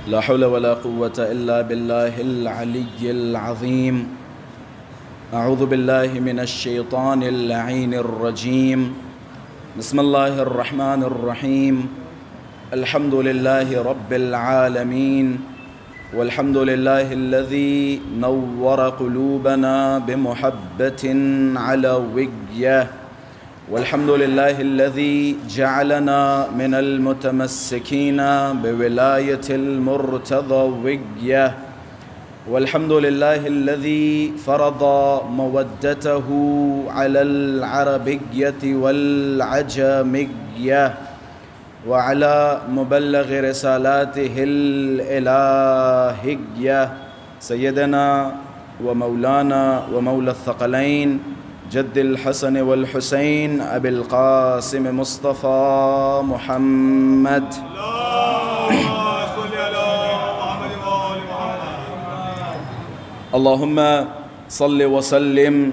لا حول ولا قوة إلا بالله العلي العظيم. أعوذ بالله من الشيطان اللعين الرجيم. بسم الله الرحمن الرحيم. الحمد لله رب العالمين، والحمد لله الذي نور قلوبنا بمحبة علوية، والحمد لله الذي جعلنا من المتمسكين بولاية المرتضوية، والحمد لله الذي فرض مودته على العربية والعجمية وعلى مبلغ رسالاته الإلهية سيدنا ومولانا ومولى الثقلين جد الحسن والحسين أبي القاسم مصطفى محمد. اللهم صل وسلم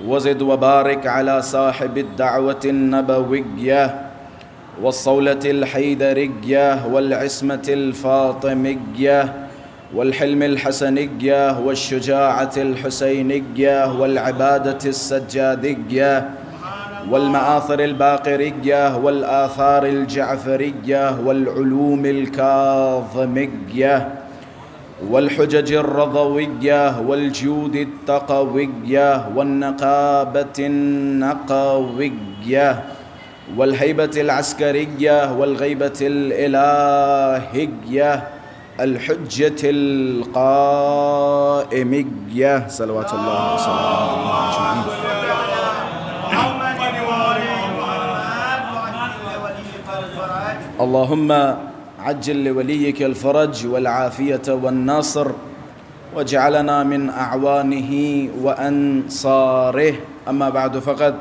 وزد وبارك على صاحب الدعوة النبوية والصولة الحيدرية والعصمة الفاطمية والحلم الحسنية والشجاعة الحسينية والعبادة السجادية والمآثر الباقرية والآثار الجعفرية والعلوم الكاظمية والحجج الرضوية والجود التقوية والنقابة النقوية والهيبة العسكرية والغيبة الإلهية الحجة القائمية صلوات الله وسلامه عليه. اللهم عجل لوليك الفرج والعافية والنصر، واجعلنا من أعوانه وأنصاره. أما بعد، فقد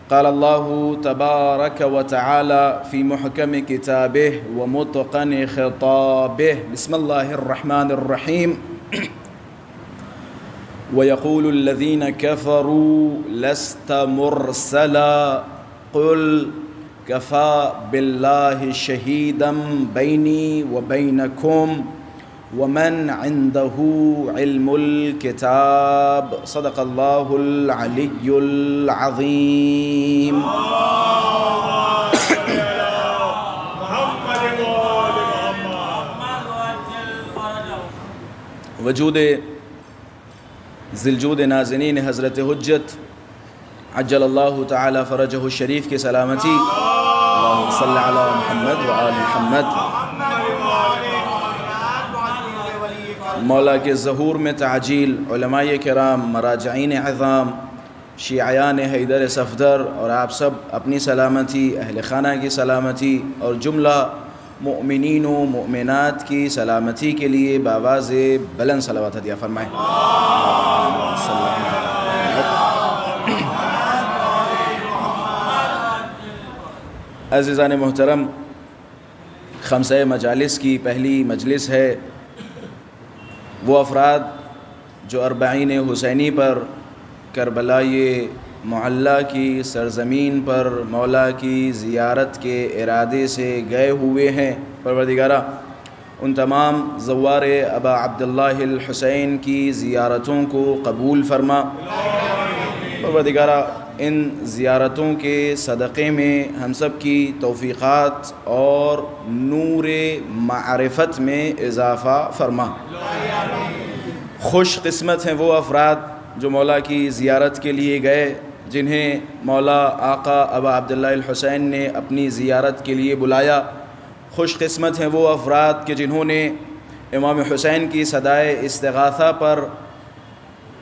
قال الله تبارك وتعالى في محكم كتابه ومتقن خطابه. بسم الله الرحمن الرحيم. ويقول الذين كفروا لست مرسلا قل كفى بالله شهيدا بيني وبينكم ومن عنده علم الكتاب. صدق الله العلي العظيم. وجود ذی‌الجود نازنین حضرت حجت عجل اللہ تعالی فرجہ الشریف کی سلامتی. اللہم صلی علی محمد وآل محمد. مولا کے ظہور میں تعجیل، علماء کرام، مراجعین عظام، شیعیان حیدر صفدر اور آپ سب اپنی سلامتی، اہل خانہ کی سلامتی اور جملہ مؤمنین و مؤمنات کی سلامتی کے لیے بآواز بلند صلوات عطیہ فرمائیں. عزیزان محترم، خمسہ مجالس کی پہلی مجلس ہے. وہ افراد جو اربعین حسینی پر کربلائے معلیٰ کی سرزمین پر مولا کی زیارت کے ارادے سے گئے ہوئے ہیں، پروردگارہ ان تمام زوار ابا عبداللہ الحسین کی زیارتوں کو قبول فرما. پروردگارہ ان زیارتوں کے صدقے میں ہم سب کی توفیقات اور نور معرفت میں اضافہ فرما. خوش قسمت ہیں وہ افراد جو مولا کی زیارت کے لیے گئے، جنہیں مولا آقا ابا عبداللہ الحسین نے اپنی زیارت کے لیے بلایا. خوش قسمت ہیں وہ افراد کہ جنہوں نے امام حسین کی صدائے استغاثہ پر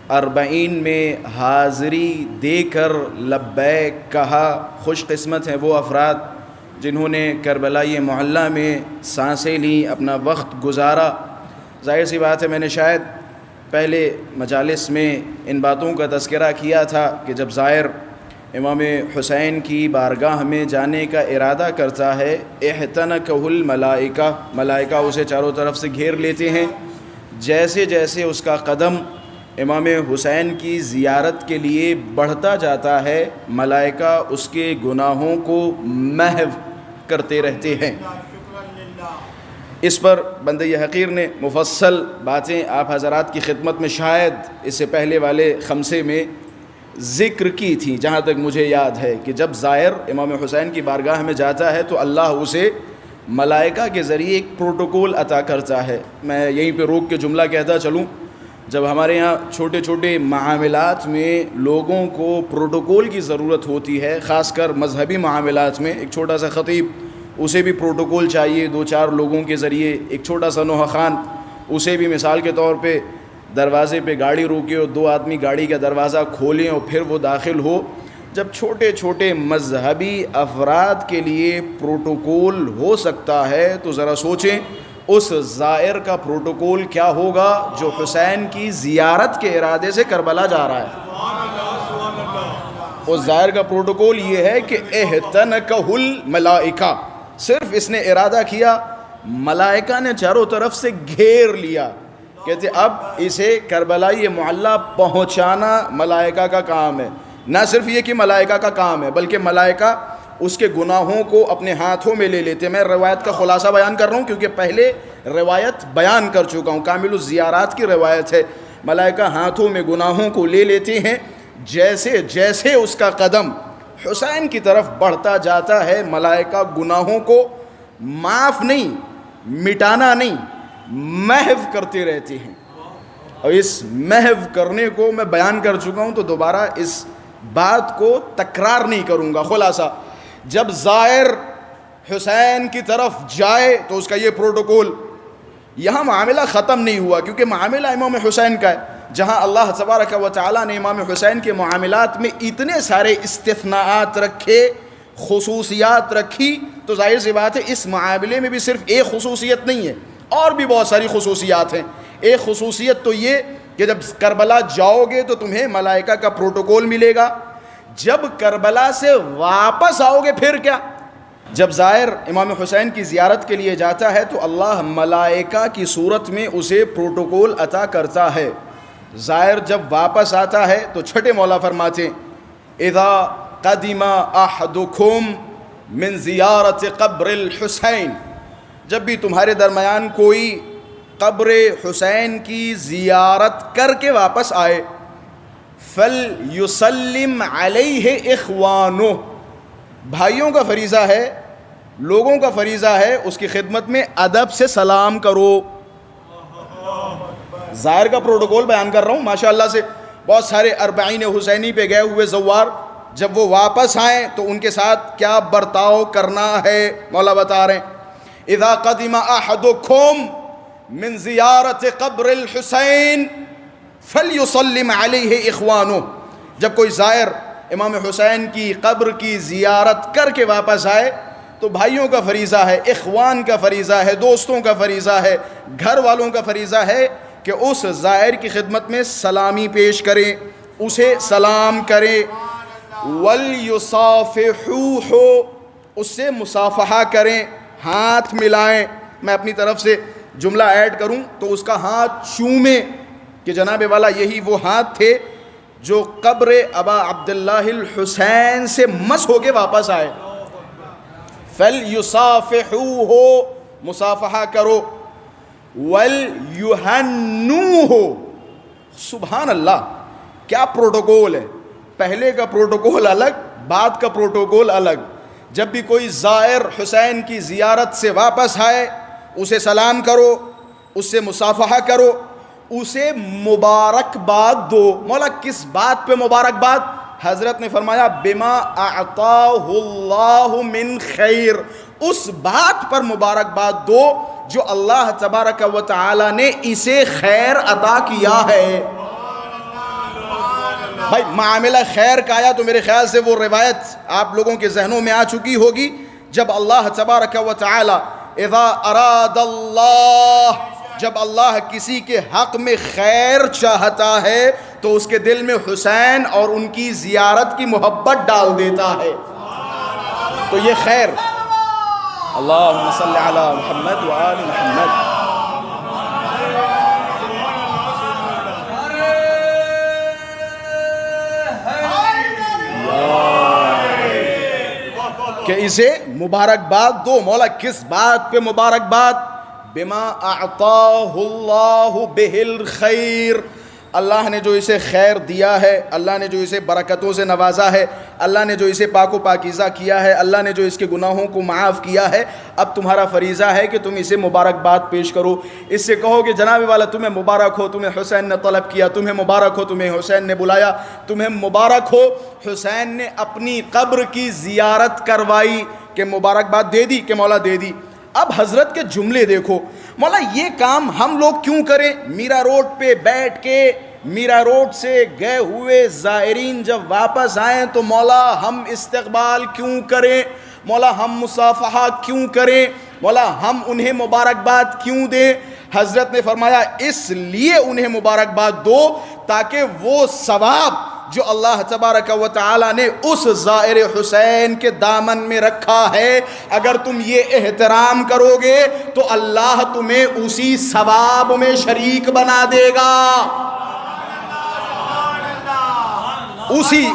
اربعین میں حاضری دے کر لبیک کہا. خوش قسمت ہیں وہ افراد جنہوں نے کربلائے معلیٰ میں سانسیں لیں، اپنا وقت گزارا. ظاہر سی بات ہے، میں نے شاید پہلے مجالس میں ان باتوں کا تذکرہ کیا تھا کہ جب زائر امام حسین کی بارگاہ میں جانے کا ارادہ کرتا ہے، احتنکہ الملائکہ، ملائکہ اسے چاروں طرف سے گھیر لیتے ہیں. جیسے جیسے اس کا قدم امام حسین کی زیارت کے لیے بڑھتا جاتا ہے، ملائکہ اس کے گناہوں کو محو کرتے رہتے ہیں. اس پر بندہ حقیر نے مفصل باتیں آپ حضرات کی خدمت میں شاید اس سے پہلے والے خمسے میں ذکر کی تھیں. جہاں تک مجھے یاد ہے کہ جب زائر امام حسین کی بارگاہ میں جاتا ہے تو اللہ اسے ملائکہ کے ذریعے ایک پروٹوکول عطا کرتا ہے. میں یہیں پہ روک کے جملہ کہتا چلوں, جب ہمارے یہاں چھوٹے چھوٹے معاملات میں لوگوں کو پروٹوکول کی ضرورت ہوتی ہے, خاص کر مذہبی معاملات میں, ایک چھوٹا سا خطیب اسے بھی پروٹوکول چاہیے, 2-4 لوگوں کے ذریعے, ایک چھوٹا سا نوحہ خان اسے بھی مثال کے طور پہ دروازے پہ گاڑی روکے اور 2 آدمی گاڑی کا دروازہ کھولیں اور پھر وہ داخل ہو. جب چھوٹے چھوٹے مذہبی افراد کے لیے پروٹوکول ہو سکتا ہے تو ذرا سوچیں اس زائر کا پروٹوکول کیا ہوگا جو حسین کی زیارت کے ارادے سے کربلا جا رہا ہے. اس زائر کا پروٹوکول یہ ہے کہ احتنکہ الملائکہ, صرف اس نے ارادہ کیا, ملائکہ نے چاروں طرف سے گھیر لیا. کہتے اب اسے کربلائی معلیٰ پہنچانا ملائکہ کا کام ہے. نہ صرف یہ کہ ملائکہ کا کام ہے بلکہ ملائکہ اس کے گناہوں کو اپنے ہاتھوں میں لے لیتے. میں روایت کا خلاصہ بیان کر رہا ہوں کیونکہ پہلے روایت بیان کر چکا ہوں, کامل الزیارات کی روایت ہے. ملائکہ ہاتھوں میں گناہوں کو لے لیتے ہیں. جیسے جیسے اس کا قدم حسین کی طرف بڑھتا جاتا ہے ملائکہ گناہوں کو معاف نہیں, مٹانا نہیں, محو کرتے رہتے ہیں. اور اس محو کرنے کو میں بیان کر چکا ہوں تو دوبارہ اس بات کو تکرار نہیں کروں گا. خلاصہ, جب زائر حسین کی طرف جائے تو اس کا یہ پروٹوکول, یہاں معاملہ ختم نہیں ہوا کیونکہ معاملہ امام حسین کا ہے. جہاں اللہ تبارک و تعالیٰ نے امام حسین کے معاملات میں اتنے سارے استثناءات رکھے, خصوصیات رکھی, تو ظاہر سی بات ہے اس معاملے میں بھی صرف ایک خصوصیت نہیں ہے, اور بھی بہت ساری خصوصیات ہیں. ایک خصوصیت تو یہ کہ جب کربلا جاؤ گے تو تمہیں ملائکہ کا پروٹوکول ملے گا. جب کربلا سے واپس آؤ گے پھر کیا؟ جب زائر امام حسین کی زیارت کے لیے جاتا ہے تو اللہ ملائکہ کی صورت میں اسے پروٹوکول عطا کرتا ہے. زائر جب واپس آتا ہے تو چھٹے مولا فرماتے اذا قدم احدکم من زیارت قبر الحسین, جب بھی تمہارے درمیان کوئی قبر حسین کی زیارت کر کے واپس آئے, فَلْيُسَلِّمْ عَلَيْهِ اِخْوَانُهُ, بھائیوں کا فریضہ ہے, لوگوں کا فریضہ ہے, اس کی خدمت میں ادب سے سلام کرو. زائر کا پروٹوکول بیان کر رہا ہوں. ماشاءاللہ سے بہت سارے اربعین حسینی پہ گئے ہوئے زوار جب وہ واپس آئیں تو ان کے ساتھ کیا برتاؤ کرنا ہے مولا بتا رہے ہیں. اذا قدم احدکم من زیارت قبر الحسین فلیسلم علیہ اخوانہ, جب کوئی زائر امام حسین کی قبر کی زیارت کر کے واپس آئے تو بھائیوں کا فریضہ ہے, اخوان کا فریضہ ہے, دوستوں کا فریضہ ہے, گھر والوں کا فریضہ ہے کہ اس زائر کی خدمت میں سلامی پیش کریں, اسے سلام کریں. وَلْيُصَافِحُوهُ, اس سے مصافحہ کریں, ہاتھ ملائیں. میں اپنی طرف سے جملہ ایڈ کروں تو اس کا ہاتھ چومیں کہ جناب والا یہی وہ ہاتھ تھے جو قبر ابا عبداللہ الحسین سے مس ہو کے واپس آئے. فَلْيُصَافِحُوهُ, مصافحہ کرو. وَلْيُهَنُّوهُ, سبحان اللہ کیا پروٹوکول ہے. پہلے کا پروٹوکول الگ, بعد کا پروٹوکول الگ. جب بھی کوئی زائر حسین کی زیارت سے واپس آئے اسے سلام کرو, اس سے مصافحہ کرو, اسے مبارکباد دو. مولا کس بات پہ مبارکباد؟ حضرت نے فرمایا بما اعطاہ اللہ من خیر, اس بات پر مبارکباد دو جو اللہ تبارک و تعالی نے اسے خیر عطا کیا ہے. بھائی معاملہ خیر کا آیا تو میرے خیال سے وہ روایت آپ لوگوں کے ذہنوں میں آ چکی ہوگی. جب اللہ تبارک و تعالی اذا اراد اللہ, جب اللہ کسی کے حق میں خیر چاہتا ہے تو اس کے دل میں حسین اور ان کی زیارت کی محبت ڈال دیتا ہے. تو یہ خیر. اللہم صلی علی محمد وآل محمد. کہ اسے مبارکباد دو. مولا کس بات پہ مبارکباد؟ بما اعطاہ اللہ بہ الخیر، اللہ نے جو اسے خیر دیا ہے، اللہ نے جو اسے برکتوں سے نوازا ہے، اللہ نے جو اسے پاک و پاکیزہ کیا ہے، اللہ نے جو اس کے گناہوں کو معاف کیا ہے، اب تمہارا فریضہ ہے کہ تم اسے مبارکباد پیش کرو، اس سے کہو کہ جناب والا تمہیں مبارک ہو، تمہیں حسین نے طلب کیا، تمہیں مبارک ہو، تمہیں حسین نے بلایا، تمہیں مبارک ہو، حسین نے اپنی قبر کی زیارت کروائی، کہ مبارکباد دے دی کہ مولا دے دی۔ اب حضرت کے جملے دیکھو، مولا یہ کام ہم لوگ کیوں کریں؟ میرا روڈ پہ بیٹھ کے میرا روڈ سے گئے ہوئے زائرین جب واپس آئیں تو مولا ہم استقبال کیوں کریں؟ مولا ہم مصافحہ کیوں کریں؟ مولا ہم انہیں مبارکباد کیوں دیں؟ حضرت نے فرمایا اس لیے انہیں مبارکباد دو تاکہ وہ ثواب جو اللہ تبارک و تعالی نے اس زائر حسین کے دامن میں رکھا ہے، اگر تم یہ احترام کرو گے تو اللہ تمہیں اسی ثواب میں شریک بنا دے گا۔ اسی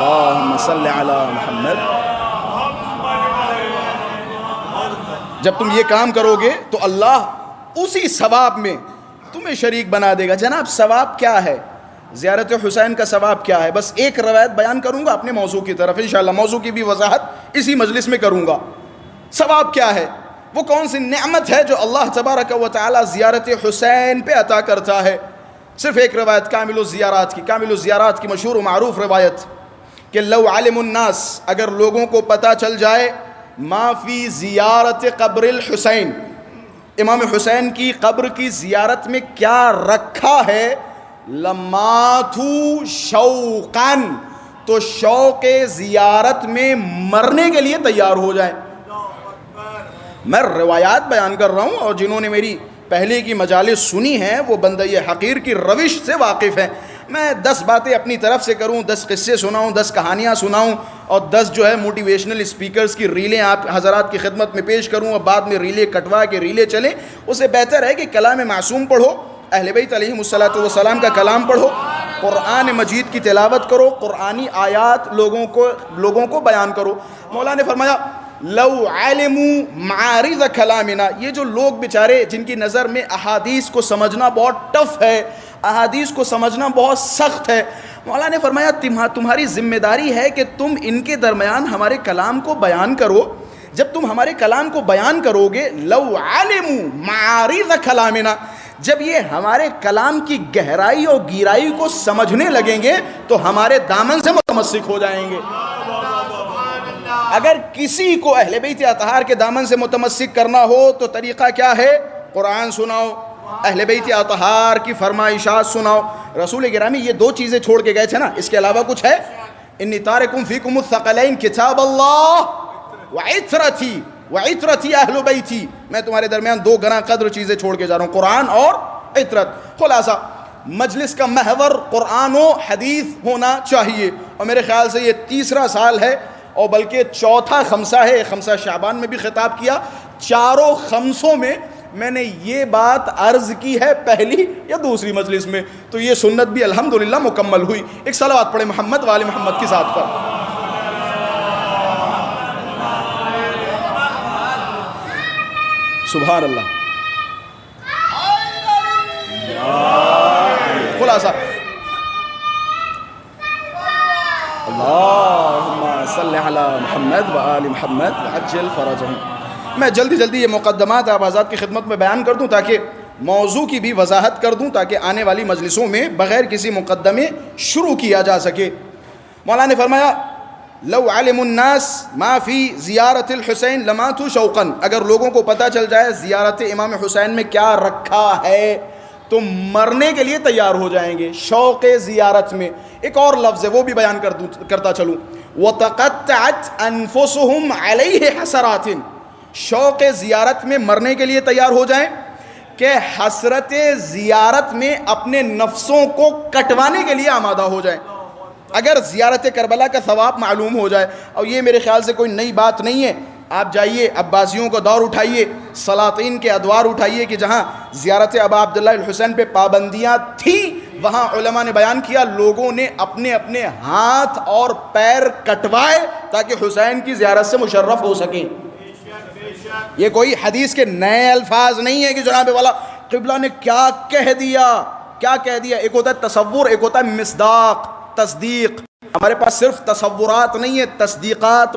اللہم صلی علی محمد، جب تم یہ کام کرو گے تو اللہ اسی ثواب میں تمہیں شریک بنا دے گا۔ جناب ثواب کیا ہے؟ زیارت حسین کا ثواب کیا ہے؟ بس ایک روایت بیان کروں گا اپنے موضوع کی طرف، انشاءاللہ موضوع کی بھی وضاحت اسی مجلس میں کروں گا۔ ثواب کیا ہے؟ وہ کون سی نعمت ہے جو اللہ تبارک و تعالی زیارت حسین پہ عطا کرتا ہے؟ صرف ایک روایت کامل الزیارات کی مشہور و معروف روایت کہ لو علم الناس، اگر لوگوں کو پتہ چل جائے ما فی زیارت قبر الحسین، امام حسین کی قبر کی زیارت میں کیا رکھا ہے، لماتو شوقاً، تو شوق زیارت میں مرنے کے لیے تیار ہو جائیں۔ میں روایات بیان کر رہا ہوں، اور جنہوں نے میری پہلے کی مجالس سنی ہیں وہ بندہ حقیر کی روش سے واقف ہیں۔ میں 10 باتیں اپنی طرف سے کروں، 10 قصے سناؤں، 10 کہانیاں سناؤں، اور 10 جو ہے موٹیویشنل اسپیکرز کی ریلیں آپ حضرات کی خدمت میں پیش کروں، اور بعد میں ریلیں کٹوا کے ریلیں چلیں۔ اسے بہتر ہے کہ کلام معصوم پڑھو، اہل بیت علیہم السلام کا کلام پڑھو، قرآن مجید کی تلاوت کرو، قرآنی آیات لوگوں کو بیان کرو۔ مولا نے فرمایا لو علموا معارض کلامنا، یہ جو لوگ بیچارے جن کی نظر میں احادیث کو سمجھنا بہت ٹف ہے، احادیث کو سمجھنا بہت سخت ہے، مولا نے فرمایا تمہاری ذمہ داری ہے کہ تم ان کے درمیان ہمارے کلام کو بیان کرو۔ جب تم ہمارے کلام کو بیان کرو گے، لو علموا معارض کلامنا، جب یہ ہمارے کلام کی گہرائی اور گیرائی کو سمجھنے لگیں گے تو ہمارے دامن سے متمسک ہو جائیں گے۔ اگر کسی کو اہل بیت اطہار کے دامن سے متمسک کرنا ہو تو طریقہ کیا ہے؟ قرآن سناؤ، اہل بیت اطہار کی فرمائشات سناؤ۔ رسول گرامی یہ 2 چیزیں چھوڑ کے گئے تھے نا، اس کے علاوہ کچھ ہے؟ انی تارکم فیکم الثقلین کتاب اللہ وعطرتی اہل بیتی، میں تمہارے درمیان 2 گراں قدر چیزیں چھوڑ کے جا رہا ہوں، قرآن اور عطرت۔ خلاصہ مجلس کا محور قرآن و حدیث ہونا چاہیے، اور میرے خیال سے یہ 3را سال ہے، اور بلکہ 4تھا خمسہ ہے، خمسہ شعبان میں بھی خطاب کیا، 4 خمسوں میں میں نے یہ بات عرض کی ہے، پہلی یا دوسری مجلس میں، تو یہ سنت بھی الحمدللہ مکمل ہوئی۔ ایک صلوات پڑھے محمد وآل محمد کی ذات پر۔ سبحان اللہ۔ خلاصہ اللہم صلی علی محمد وآل محمد وعجل فرجہم۔ میں جلدی یہ مقدمات آپ حضرات کی خدمت میں بیان کر دوں تاکہ موضوع کی بھی وضاحت کر دوں، تاکہ آنے والی مجلسوں میں بغیر کسی مقدمے شروع کیا جا سکے۔ مولا نے فرمایا لو علم الناس ما فی زیارت الحسین لماتوا شوقا، اگر لوگوں کو پتہ چل جائے زیارت امام حسین میں کیا رکھا ہے تو مرنے کے لیے تیار ہو جائیں گے۔ شوق زیارت میں ایک اور لفظ ہے، وہ بھی بیان کرتا چلوں، وَتَقَطَّعَتْ أَنفُسُهُمْ عَلَيْهِ حَسَرَاتٍ، شوق زیارت میں مرنے کے لیے تیار ہو جائیں کہ حسرت زیارت میں اپنے نفسوں کو کٹوانے کے لیے آمادہ ہو جائیں۔ اگر زیارت کربلا کا ثواب معلوم ہو جائے، اور یہ میرے خیال سے کوئی نئی بات نہیں ہے، آپ جائیے عباسیوں کا دور اٹھائیے، سلاطین کے ادوار اٹھائیے کہ جہاں زیارت ابا عبداللہ الحسین پہ پابندیاں تھیں، وہاں علماء نے بیان کیا لوگوں نے اپنے اپنے ہاتھ اور پیر کٹوائے تاکہ حسین کی زیارت سے مشرف ہو سکیں۔ یہ کوئی حدیث کے نئے الفاظ نہیں ہے کہ جناب والا قبلہ نے کیا کہہ دیا. ایک ہوتا ہے تصور، ایک ہوتا ہے مصداق، تصدیق. ہمارے پاس صرف تصورات نہیں ہے، تصدیقات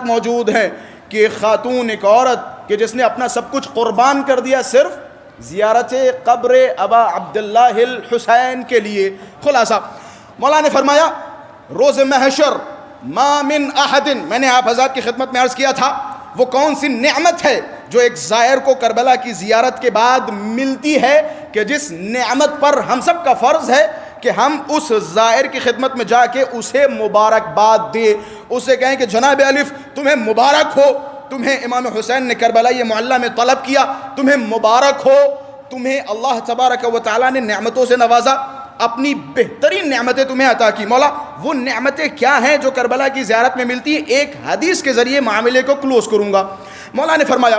موجود ہیں کہ ایک خاتون، ایک عورت کہ جس نے اپنا سب کچھ قربان کر دیا صرف زیارت قبر ابا عبداللہ الحسین کے لیے. خلاصہ مولا نے فرمایا روز محشر ما من احد، میں نے آپ حضرات کی خدمت میں عرض کیا تھا وہ کون سی نعمت ہے جو ایک زائر کو کربلا کی زیارت کے بعد ملتی ہے کہ جس نعمت پر ہم سب کا فرض ہے کہ ہم اس زائر کی خدمت میں جا کے اسے مبارکباد دے، اسے کہیں کہ جناب الف تمہیں مبارک ہو، تمہیں امام حسین نے کربلا معلی میں طلب کیا، تمہیں مبارک ہو، تمہیں اللہ تبارک و تعالیٰ نے نعمتوں سے نوازا، اپنی بہترین نعمتیں تمہیں عطا کی. مولا وہ نعمتیں کیا ہیں جو کربلا کی زیارت میں ملتی ہیں؟ ایک حدیث کے ذریعے معاملے کو کلوز کروں گا. مولا نے فرمایا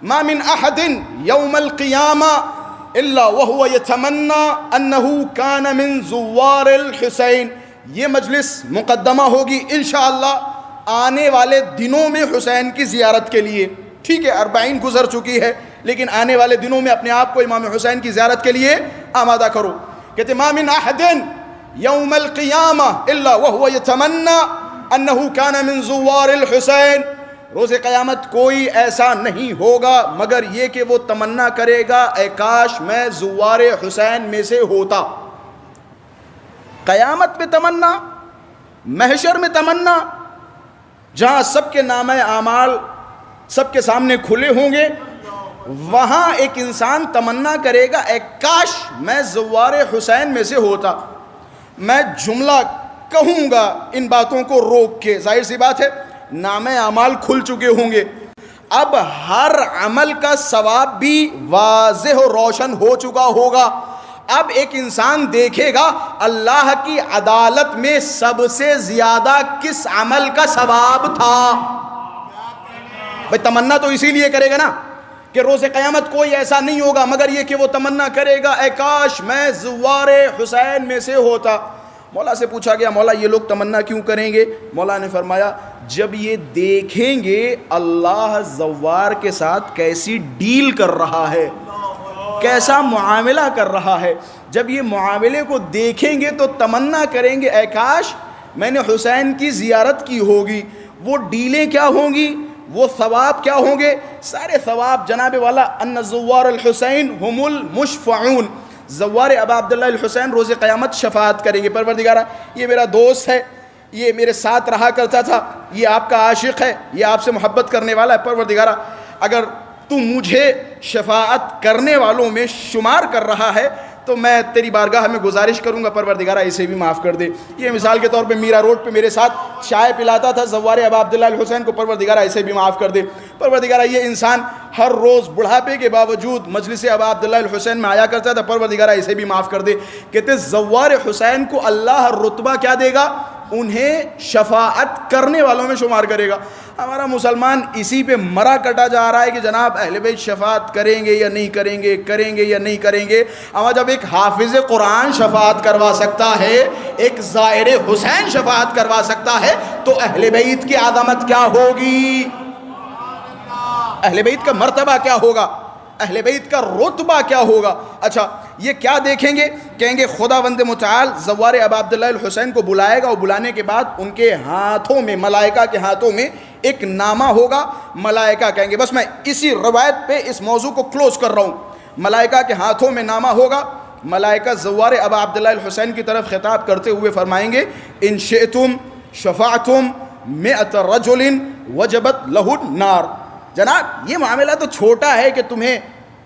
ما من احد یوم القیامہ الا وهو يتمنى انه كان من زوار الحسین. یہ مجلس مقدمہ ہوگی انشاءاللہ آنے والے دنوں میں حسین کی زیارت کے لیے. ٹھیک ہے 40 گزر چکی ہے، لیکن آنے والے دنوں میں اپنے آپ کو امام حسین کی زیارت کے لیے آمادہ کرو. کہتے ما من احد یوم القیامہ الا وهو يتمنى انه كان من زوار الحسین. روز قیامت کوئی ایسا نہیں ہوگا مگر یہ کہ وہ تمنا کرے گا اے کاش میں زوار حسین میں سے ہوتا. قیامت میں تمنا، محشر میں تمنا، جہاں سب کے نامہ اعمال سب کے سامنے کھلے ہوں گے، وہاں ایک انسان تمنا کرے گا اے کاش میں زوار حسین میں سے ہوتا. میں جملہ کہوں گا ان باتوں کو روک کے، ظاہر سی بات ہے نامہ اعمال کھل چکے ہوں گے، اب ہر عمل کا ثواب بھی واضح و روشن ہو چکا ہوگا. اب ایک انسان دیکھے گا اللہ کی عدالت میں سب سے زیادہ کس عمل کا ثواب تھا. بھئی تمنا تو اسی لیے کرے گا نا کہ روز قیامت کوئی ایسا نہیں ہوگا مگر یہ کہ وہ تمنا کرے گا اے کاش میں زوار حسین میں سے ہوتا. مولا سے پوچھا گیا مولا یہ لوگ تمنا کیوں کریں گے؟ مولا نے فرمایا جب یہ دیکھیں گے اللہ زوار کے ساتھ کیسی ڈیل کر رہا ہے، کیسا معاملہ کر رہا ہے، جب یہ معاملے کو دیکھیں گے تو تمنا کریں گے اے کاش میں نے حسین کی زیارت کی ہوگی. وہ ڈیلیں کیا ہوں گی، وہ ثواب کیا ہوں گے؟ سارے ثواب جناب والا ان زوار الحسین ہم المشفعون. زوار ابا عبداللہ الحسین روز قیامت شفاعت کریں گے. پروردگارہ یہ میرا دوست ہے، یہ میرے ساتھ رہا کرتا تھا، یہ آپ کا عاشق ہے، یہ آپ سے محبت کرنے والا ہے. پروردگارہ اگر تو مجھے شفاعت کرنے والوں میں شمار کر رہا ہے تو میں تیری بارگاہ میں گزارش کروں گا پروردگارہ اسے بھی معاف کر دے. یہ مثال کے طور پہ میرا روڈ پہ میرے ساتھ چائے پلاتا تھا زوار ابا عبداللہ الحسین کو، پروردگارہ اسے بھی معاف کر دے. پروردگارہ یہ انسان ہر روز بڑھاپے کے باوجود مجلس ابا عبداللہ الحسین میں آیا کرتا تھا، پروردگارہ اسے بھی معاف کر دے. کہتے زوار حسین کو اللہ رتبہ کیا دے گا؟ انہیں شفاعت کرنے والوں میں شمار کرے گا. ہمارا مسلمان اسی پہ مرا کٹا جا رہا ہے کہ جناب اہل بیت شفاعت کریں گے یا نہیں کریں گے، کریں گے یا نہیں کریں گے. اما جب ایک حافظ قرآن شفاعت کروا سکتا ہے، ایک زائر حسین شفاعت کروا سکتا ہے تو اہل بیت کی عظمت کیا ہوگی، اہل بیت کا مرتبہ کیا ہوگا، اہل بیت کا رتبہ کیا ہوگا. اچھا یہ کیا دیکھیں گے؟ کہیں گے خداوند متعال زوار ابا عبداللہ الحسین کو بلائے گا، اور بلانے کے بعد ان کے ہاتھوں میں، ملائکہ کے ہاتھوں میں ایک نامہ ہوگا. ملائکہ کہیں گے، بس میں اسی روایت پہ اس موضوع کو کلوز کر رہا ہوں، ملائکہ کے ہاتھوں میں نامہ ہوگا. ملائکہ زوار ابا عبداللہ الحسین کی طرف خطاب کرتے ہوئے فرمائیں گے ان شئتم شفعتم 100 رجل وجبت لہ النار. جناب یہ معاملہ تو چھوٹا ہے کہ تمہیں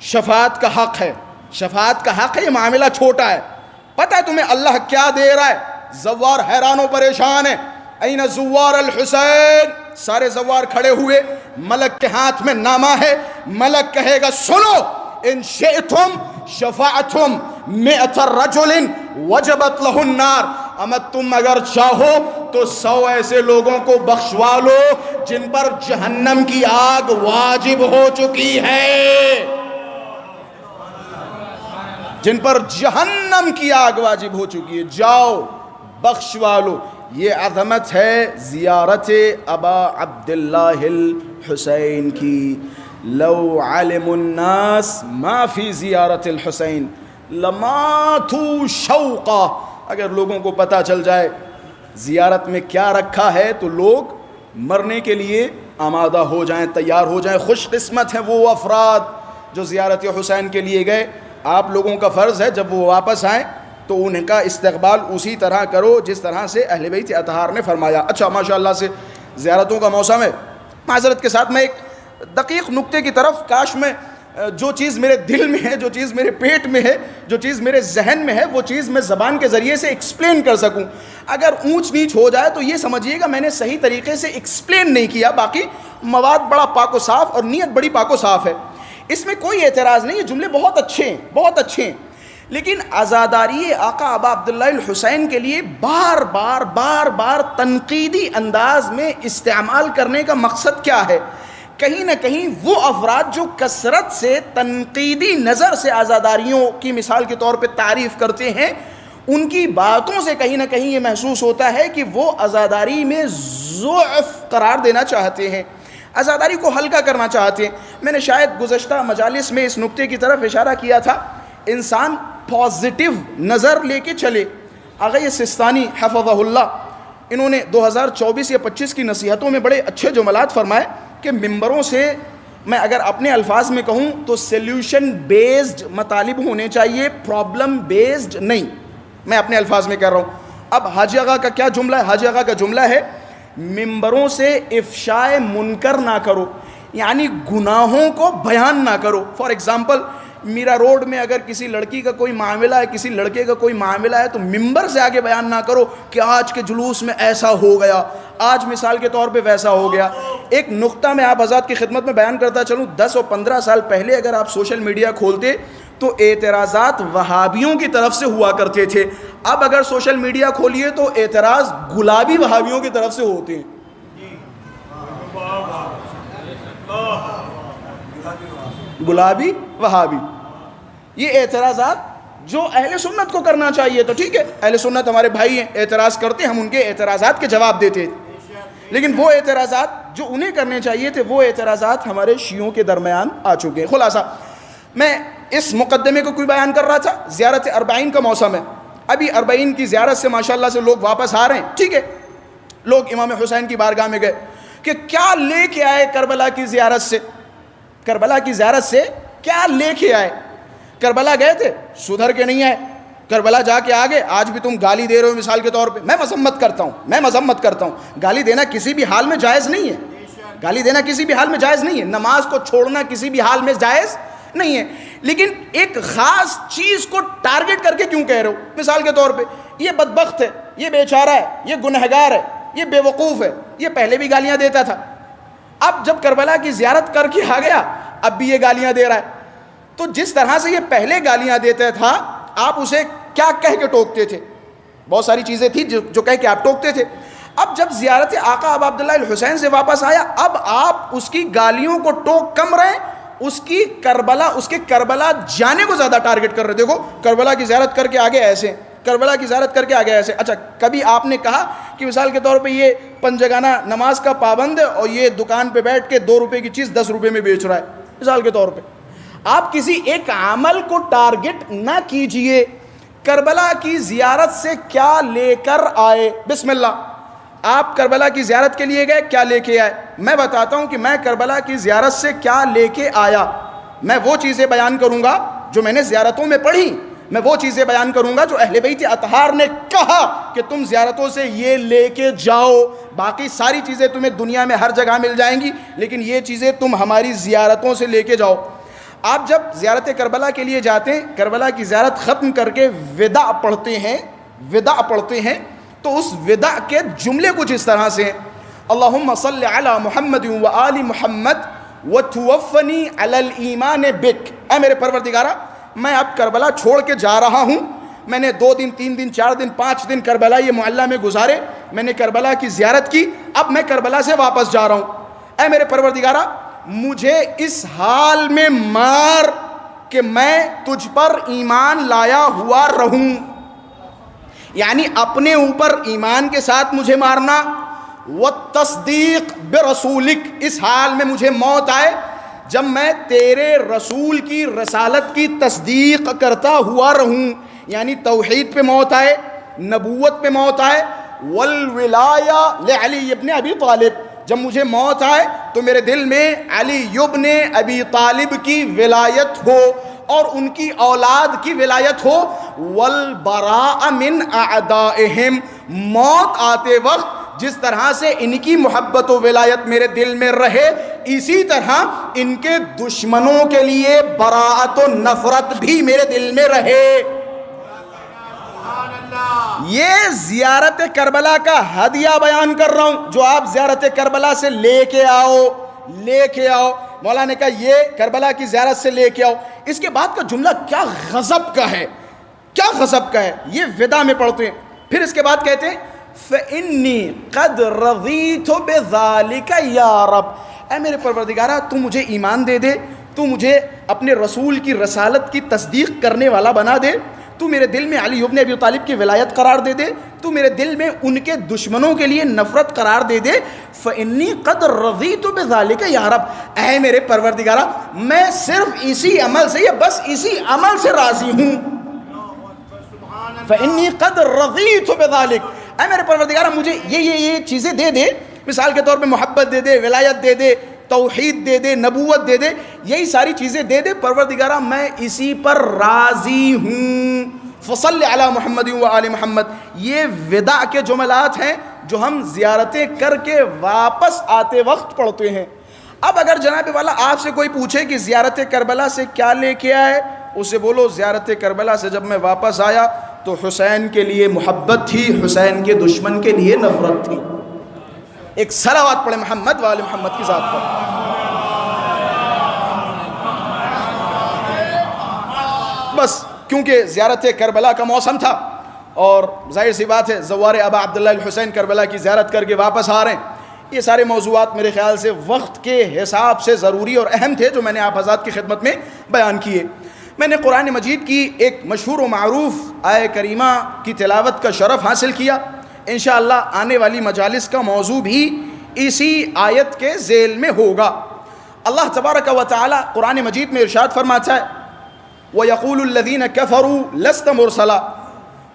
شفاعت کا حق ہے، شفاعت کا حق ہے، یہ معاملہ چھوٹا ہے. پتہ ہے تمہیں اللہ کیا دے رہا ہے؟ زوار حیران و پریشان ہے. این زوار الحسین، سارے زوار کھڑے ہوئے، ملک کے ہاتھ میں نامہ ہے. ملک کہے گا سنو ان شئتم شفاعتم 100 رجل وجبت لہ النار. اما تم اگر چاہو تو 100 ایسے لوگوں کو بخشوا لو جن پر جہنم کی آگ واجب ہو چکی ہے، جن پر جہنم کی آگ واجب ہو چکی ہے، جاؤ بخشوا لو. یہ عظمت ہے زیارت ابا عبداللہ الحسین کی. لو علم الناس ما فی زیارت الحسین لماتوا شوقا. اگر لوگوں کو پتہ چل جائے زیارت میں کیا رکھا ہے تو لوگ مرنے کے لیے آمادہ ہو جائیں, تیار ہو جائیں. خوش قسمت ہیں وہ افراد جو زیارت حسین کے لیے گئے. آپ لوگوں کا فرض ہے جب وہ واپس آئیں تو ان کا استقبال اسی طرح کرو جس طرح سے اہل بیت اطہار نے فرمایا. اچھا ماشاءاللہ سے زیارتوں کا موسم ہے. معذرت کے ساتھ میں ایک دقیق نقطے کی طرف, کاش میں جو چیز میرے دل میں ہے, جو چیز میرے پیٹ میں ہے, جو چیز میرے ذہن میں ہے, وہ چیز میں زبان کے ذریعے سے ایکسپلین کر سکوں. اگر اونچ نیچ ہو جائے تو یہ سمجھیے گا میں نے صحیح طریقے سے ایکسپلین نہیں کیا. باقی مواد بڑا پاک و صاف اور نیت بڑی پاک و صاف ہے, اس میں کوئی اعتراض نہیں. یہ جملے بہت اچھے ہیں, بہت اچھے ہیں. لیکن عزاداری آقا ابا عبداللہ الحسین کے لیے بار بار تنقیدی انداز میں استعمال کرنے کا مقصد کیا ہے؟ کہیں نہ کہیں وہ افراد جو کثرت سے تنقیدی نظر سے عزاداریوں کی مثال کے طور پہ تعریف کرتے ہیں, ان کی باتوں سے کہیں نہ کہیں یہ محسوس ہوتا ہے کہ وہ عزاداری میں ضعف قرار دینا چاہتے ہیں, عزاداری کو ہلکا کرنا چاہتے ہیں. میں نے شاید گزشتہ مجالس میں اس نقطے کی طرف اشارہ کیا تھا. انسان پازیٹیو نظر لے کے چلے. آغا سستانی حفظہ اللہ, انہوں نے 2024 یا 25 کی نصیحتوں میں بڑے اچھے جملات فرمائے کہ ممبروں سے میں اگر اپنے الفاظ میں کہوں تو سلیوشن بیسڈ مطالب ہونے چاہیے, پرابلم بیسڈ نہیں. میں اپنے الفاظ میں کہہ رہا ہوں. اب حاجی آغا کا کیا جملہ ہے؟ حاجی آغا کا جملہ ہے ممبروں سے افشائے منکر نہ کرو, یعنی گناہوں کو بیان نہ کرو. فار ایگزامپل میرا روڈ میں اگر کسی لڑکی کا کوئی معاملہ ہے, کسی لڑکے کا کوئی معاملہ ہے, تو ممبر سے آگے بیان نہ کرو کہ آج کے جلوس میں ایسا ہو گیا, آج مثال کے طور پہ ویسا ہو گیا. ایک نقطہ میں آپ حضرات کی خدمت میں بیان کرتا چلوں. 10 اور 15 سال پہلے اگر آپ سوشل میڈیا کھولتے تو اعتراضات وہابیوں کی طرف سے ہوا کرتے تھے. اب اگر سوشل میڈیا کھولیے تو اعتراض گلابی وہابیوں کی طرف سے ہوتے ہیں. گلابی وہابی, یہ اعتراضات جو اہل سنت کو کرنا چاہیے تو ٹھیک ہے, اہل سنت ہمارے بھائی ہیں, اعتراض کرتے, ہم ان کے اعتراضات کے جواب دیتے, لیکن وہ اعتراضات جو انہیں کرنے چاہیے تھے وہ اعتراضات ہمارے شیعوں کے درمیان آ چکے ہیں. خلاصہ میں اس مقدمے کو کوئی بیان کر رہا تھا. زیارت اربعین کا موسم ہے, ابھی اربعین کی زیارت سے ماشاءاللہ سے لوگ واپس آ رہے ہیں. ٹھیک ہے, لوگ امام حسین کی بارگاہ میں گئے کہ کیا لے کے آئے کربلا کی زیارت سے, کربلا کی زیارت سے کیا لے کے آئے. کربلا گئے تھے, سدھر کے نہیں آئے. کربلا جا کے آگے آج بھی تم گالی دے رہے ہو مثال کے طور پہ. میں مذمت کرتا ہوں, گالی دینا کسی بھی حال میں جائز نہیں ہے, گالی دینا کسی بھی حال میں جائز نہیں ہے, نماز کو چھوڑنا کسی بھی حال میں جائز نہیں ہے. لیکن ایک خاص چیز کو ٹارگٹ کر کے کیوں کہہ رہے ہو؟ مثال کے طور پہ یہ بدبخت ہے, یہ بیچارہ ہے, یہ گنہگار ہے, یہ بے وقوف ہے, یہ پہلے بھی گالیاں دیتا تھا, اب جب کربلا کی زیارت کر کے آ گیا اب بھی یہ گالیاں دے رہا ہے. تو جس طرح سے یہ پہلے گالیاں دیتا تھا آپ اسے کیا کہہ کے ٹوکتے تھے؟ بہت ساری چیزیں تھی جو کہہ کے آپ ٹوکتے تھے. اب جب زیارت آقا ابا عبداللہ الحسین سے واپس آیا اب آپ اس کی گالیوں کو ٹوک کم رہے, اس کے کربلا جانے کو زیادہ ٹارگٹ کر رہے. دیکھو کربلا کی زیارت کر کے آگے ایسے, کربلا کی زیارت کر کے آگے ایسے. اچھا کبھی آپ نے کہا کہ مثال کے طور پہ یہ پنجگانہ نماز کا پابند ہے اور یہ دکان پہ بیٹھ کے 2 روپے کی چیز 10 روپے میں بیچ رہا ہے مثال کے طور پہ. آپ کسی ایک عمل کو ٹارگٹ نہ کیجئے. کربلا کی زیارت سے کیا لے کر آئے؟ بسم اللہ, آپ کربلا کی زیارت کے لیے گئے, کیا لے کے آئے؟ میں بتاتا ہوں کہ میں کربلا کی زیارت سے کیا لے کے آیا. میں وہ چیزیں بیان کروں گا جو میں نے زیارتوں میں پڑھی, میں وہ چیزیں بیان کروں گا جو اہل بیت اطہار نے کہا کہ تم زیارتوں سے یہ لے کے جاؤ. باقی ساری چیزیں تمہیں دنیا میں ہر جگہ مل جائیں گی, لیکن یہ چیزیں تم ہماری زیارتوں سے لے کے جاؤ. آپ جب زیارت کربلا کے لیے جاتے ہیں, کربلا کی زیارت ختم کر کے وداع پڑھتے ہیں تو اس وداع کے جملے کچھ اس طرح سے ہیں: اللہم صلی علی محمد و آل محمد وتوفنی علی الایمان بک. اے میرے پروردگارہ میں اب کربلا چھوڑ کے جا رہا ہوں. میں نے 2 دن 3 دن 4 دن 5 دن کربلا یہ معلّہ میں گزارے, میں نے کربلا کی زیارت کی, اب میں کربلا سے واپس جا رہا ہوں. اے میرے پروردگارہ مجھے اس حال میں مار کہ میں تجھ پر ایمان لایا ہوا رہوں. یعنی اپنے اوپر ایمان کے ساتھ مجھے مارنا، والتصدیق برسولک، اس حال میں مجھے موت آئے جب میں تیرے رسول کی رسالت کی تصدیق کرتا ہوا رہوں، یعنی توحید پہ موت آئے، نبوت پہ موت آئے، والولایہ لعلی ابن ابی طالب، جب مجھے موت آئے تو میرے دل میں علی ابن ابی طالب کی ولایت ہو اور ان کی اولاد کی ولایت ہو، والبراء من اعدائہم، موت آتے وقت جس طرح سے ان کی محبت و ولایت میرے دل میں رہے، اسی طرح ان کے دشمنوں کے لیے براءت و نفرت بھی میرے دل میں رہے۔ یہ زیارت کربلا کا ہدیہ بیان کر رہا ہوں جو آپ زیارت کربلا سے لے کے آؤ۔ مولا نے کہا یہ کربلا کی زیارت سے لے کے آؤ۔ اس کے بعد کا جملہ کیا غضب کا ہے، یہ وداع میں پڑھتے ہیں۔ پھر اس کے بعد کہتے ہیں فَإِنِّي قَدْ رَضِيتُ بِذَلِكَ يَا رَبْ، اے میرے پروردگارہ تو مجھے ایمان دے دے، تو مجھے اپنے رسول کی رسالت کی تصدیق کرنے والا بنا دے، تو میرے دل میں علی ابن ابی طالب کی ولایت قرار دے دے، تو میرے دل میں ان کے دشمنوں کے لیے نفرت قرار دے دے۔ فَإِنِّي قَدْ رَضِيتُ بِذَلِكَ يَا رَبْ، اے میرے پروردگارہ میں صرف اسی عمل سے یا بس اسی عمل سے راضی ہوں۔ فَإِنِّي قَدْ رَضِيتُ بِذَلِكَ، اے میرے پروردگارہ مجھے یہ چیزیں دے دے، مثال کے طور پہ محبت دے دے، ولایت دے دے، توحید دے دے، نبوت دے دے، یہی ساری چیزیں دے دے پروردگارہ، میں اسی پر راضی ہوں۔ فصل علی محمد و آل محمد، یہ وداع کے جملات ہیں جو ہم زیارتیں کر کے واپس آتے وقت پڑھتے ہیں۔ اب اگر جناب والا آپ سے کوئی پوچھے کہ زیارت کربلا سے کیا لے کے آئے، اسے بولو زیارت کربلا سے جب میں واپس آیا تو حسین کے لیے محبت تھی، حسین کے دشمن کے لیے نفرت تھی۔ ایک صلوات پڑھے محمد و آل محمد کی ذات پر۔ بس کیونکہ زیارت کربلا کا موسم تھا اور ظاہر سی بات ہے زوار ابا عبداللہ الحسین کربلا کی زیارت کر کے واپس آ رہے ہیں، یہ سارے موضوعات میرے خیال سے وقت کے حساب سے ضروری اور اہم تھے جو میں نے آپ حضرات کی خدمت میں بیان کیے۔ میں نے قرآن مجید کی ایک مشہور و معروف آیہ کریمہ کی تلاوت کا شرف حاصل کیا، انشاءاللہ آنے والی مجالس کا موضوع بھی اسی آیت کے ذیل میں ہوگا۔ اللہ تبارک و تعالی قرآن مجید میں ارشاد فرماتا ہے وَيَقُولُ الَّذِينَ كَفَرُوا لَسْتَ مُرْسَلًا،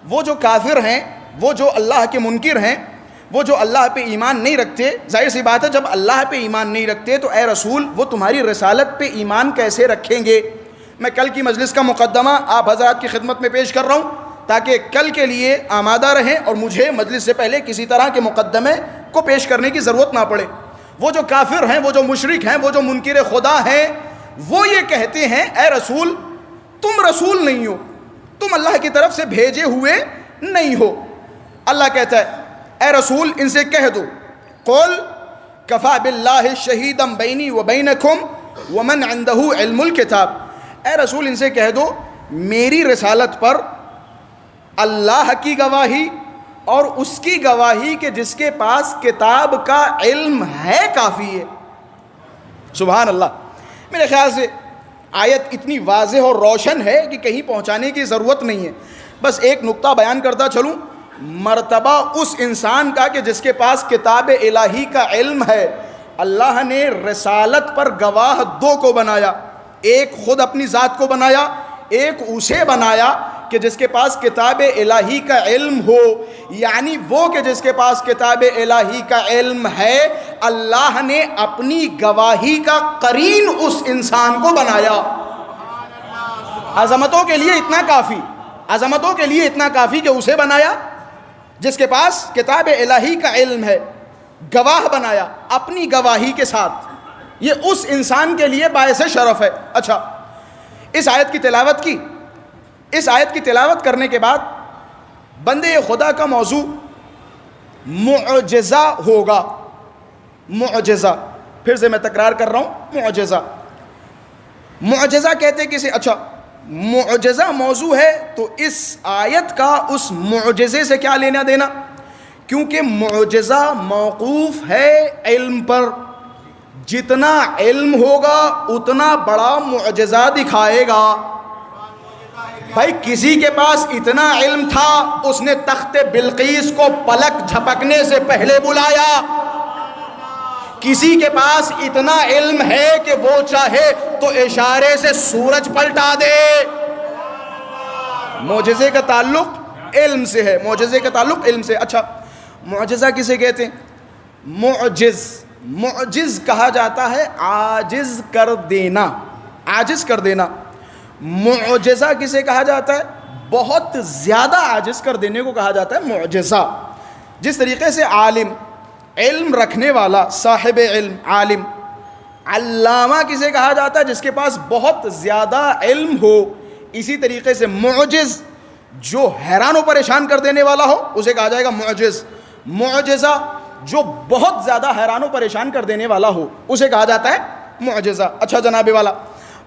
وہ جو کافر ہیں، وہ جو اللہ کے منکر ہیں، وہ جو اللہ پہ ایمان نہیں رکھتے، ظاہر سی بات ہے جب اللہ پہ ایمان نہیں رکھتے تو اے رسول وہ تمہاری رسالت پہ ایمان کیسے رکھیں گے۔ میں کل کی مجلس کا مقدمہ آپ حضرات کی خدمت میں پیش کر رہا ہوں تاکہ کل کے لیے آمادہ رہیں اور مجھے مجلس سے پہلے کسی طرح کے مقدمے کو پیش کرنے کی ضرورت نہ پڑے۔ وہ جو کافر ہیں، وہ جو مشرک ہیں، وہ جو منکر خدا ہیں، وہ یہ کہتے ہیں اے رسول تم رسول نہیں ہو، تم اللہ کی طرف سے بھیجے ہوئے نہیں ہو۔ اللہ کہتا ہے اے رسول ان سے کہہ دو قل کفا باللہ شہیدا بینی و بینکم ومن عندہ علم الکتاب، اے رسول ان سے کہہ دو میری رسالت پر اللہ کی گواہی اور اس کی گواہی کہ جس کے پاس کتاب کا علم ہے کافی ہے۔ سبحان اللہ۔ میرے خیال سے آیت اتنی واضح اور روشن ہے کہ کہیں پہنچانے کی ضرورت نہیں ہے، بس ایک نقطہ بیان کرتا چلوں، مرتبہ اس انسان کا کہ جس کے پاس کتاب الہی کا علم ہے۔ اللہ نے رسالت پر گواہ دو کو بنایا، ایک خود اپنی ذات کو بنایا، ایک اسے بنایا کہ جس کے پاس کتاب الہی کا علم ہو، یعنی وہ کہ جس کے پاس کتاب الہی کا علم ہے، اللہ نے اپنی گواہی کا قرین اس انسان کو بنایا۔ عظمتوں کے لیے اتنا کافی، عظمتوں کے لیے اتنا کافی کہ اسے بنایا جس کے پاس کتاب الہی کا علم ہے، گواہ بنایا اپنی گواہی کے ساتھ، یہ اس انسان کے لیے باعث شرف ہے۔ اچھا، اس آیت کی تلاوت کی، اس آیت کی تلاوت کرنے کے بعد بندے خدا کا موضوع معجزہ ہوگا۔ معجزہ، پھر سے میں تکرار کر رہا ہوں، معجزہ۔ معجزہ کہتے کسے؟ اچھا، معجزہ موضوع ہے تو اس آیت کا اس معجزے سے کیا لینا دینا؟ کیونکہ معجزہ موقوف ہے علم پر، جتنا علم ہوگا اتنا بڑا معجزہ دکھائے گا۔ بھائی کسی کے پاس اتنا علم تھا اس نے تخت بلقیس کو پلک جھپکنے سے پہلے بلایا. کسی کے پاس اتنا علم ہے کہ وہ چاہے تو اشارے سے سورج پلٹا دے. معجزے کا تعلق علم سے ہے, معجزے کا تعلق علم سے. اچھا معجزہ کسے کہتے ہیں؟ معجز, معجز کہا جاتا ہے عاجز کر دینا, عاجز کر دینا. معجزہ کسے کہا جاتا ہے؟ بہت زیادہ عاجز کر دینے کو کہا جاتا ہے معجزہ. جس طریقے سے عالم, علم رکھنے والا, صاحب علم, عالم. علامہ کسے کہا جاتا ہے؟ جس کے پاس بہت زیادہ علم ہو. اسی طریقے سے معجز, جو حیران و پریشان کر دینے والا ہو اسے کہا جائے گا معجز. معجزہ جو بہت زیادہ حیران و پریشان کر دینے والا ہو اسے کہا جاتا ہے معجزہ. اچھا جناب والا,